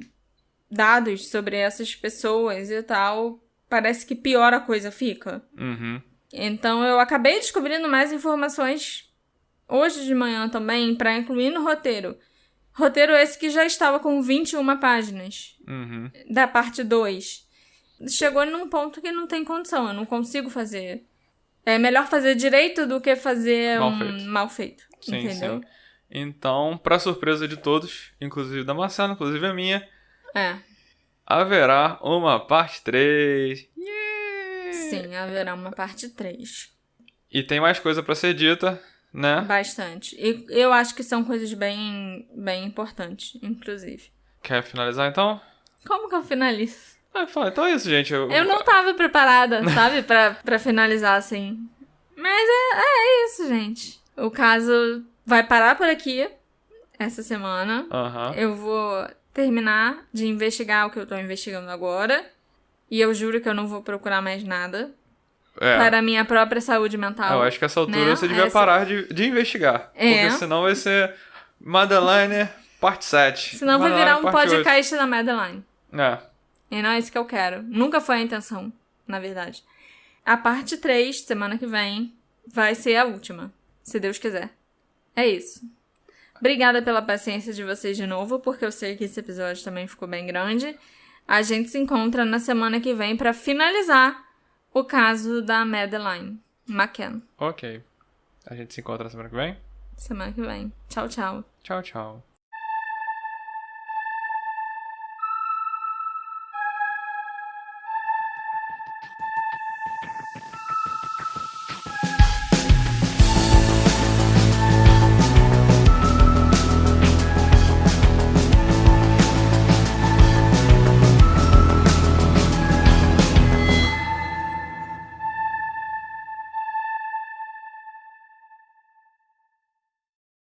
dados sobre essas pessoas e tal, parece que pior a coisa fica. Uhum. Então eu acabei descobrindo mais informações hoje de manhã também pra incluir no roteiro. Roteiro esse que já estava com 21 páginas da parte 2. Chegou num ponto que não tem condição, eu não consigo fazer. É melhor fazer direito do que fazer mal feito. Sim, entendeu? Sim. Então, pra surpresa de todos, inclusive da Marcela, inclusive a minha, haverá uma parte 3. Yeah! Sim, haverá uma parte 3. E tem mais coisa pra ser dita, né? Bastante. E eu acho que são coisas bem importantes, inclusive. Quer finalizar, então? Como que eu finalizo? Então é isso, gente. Eu não tava preparada, sabe? pra finalizar assim. Mas é isso, gente. O caso vai parar por aqui essa semana. Eu vou terminar de investigar o que eu tô investigando agora. E eu juro que eu não vou procurar mais nada. Para a minha própria saúde mental. Eu acho que essa altura você devia parar de investigar. Porque senão vai ser Madeleine parte 7. Senão vai virar um podcast da Madeleine. É. E não é isso que eu quero. Nunca foi a intenção, na verdade. A parte 3, semana que vem, vai ser a última. Se Deus quiser. É isso. Obrigada pela paciência de vocês de novo, porque eu sei que esse episódio também ficou bem grande. A gente se encontra na semana que vem para finalizar o caso da Madeleine McCann. Ok. A gente se encontra na semana que vem? Semana que vem. Tchau, tchau. Tchau, tchau.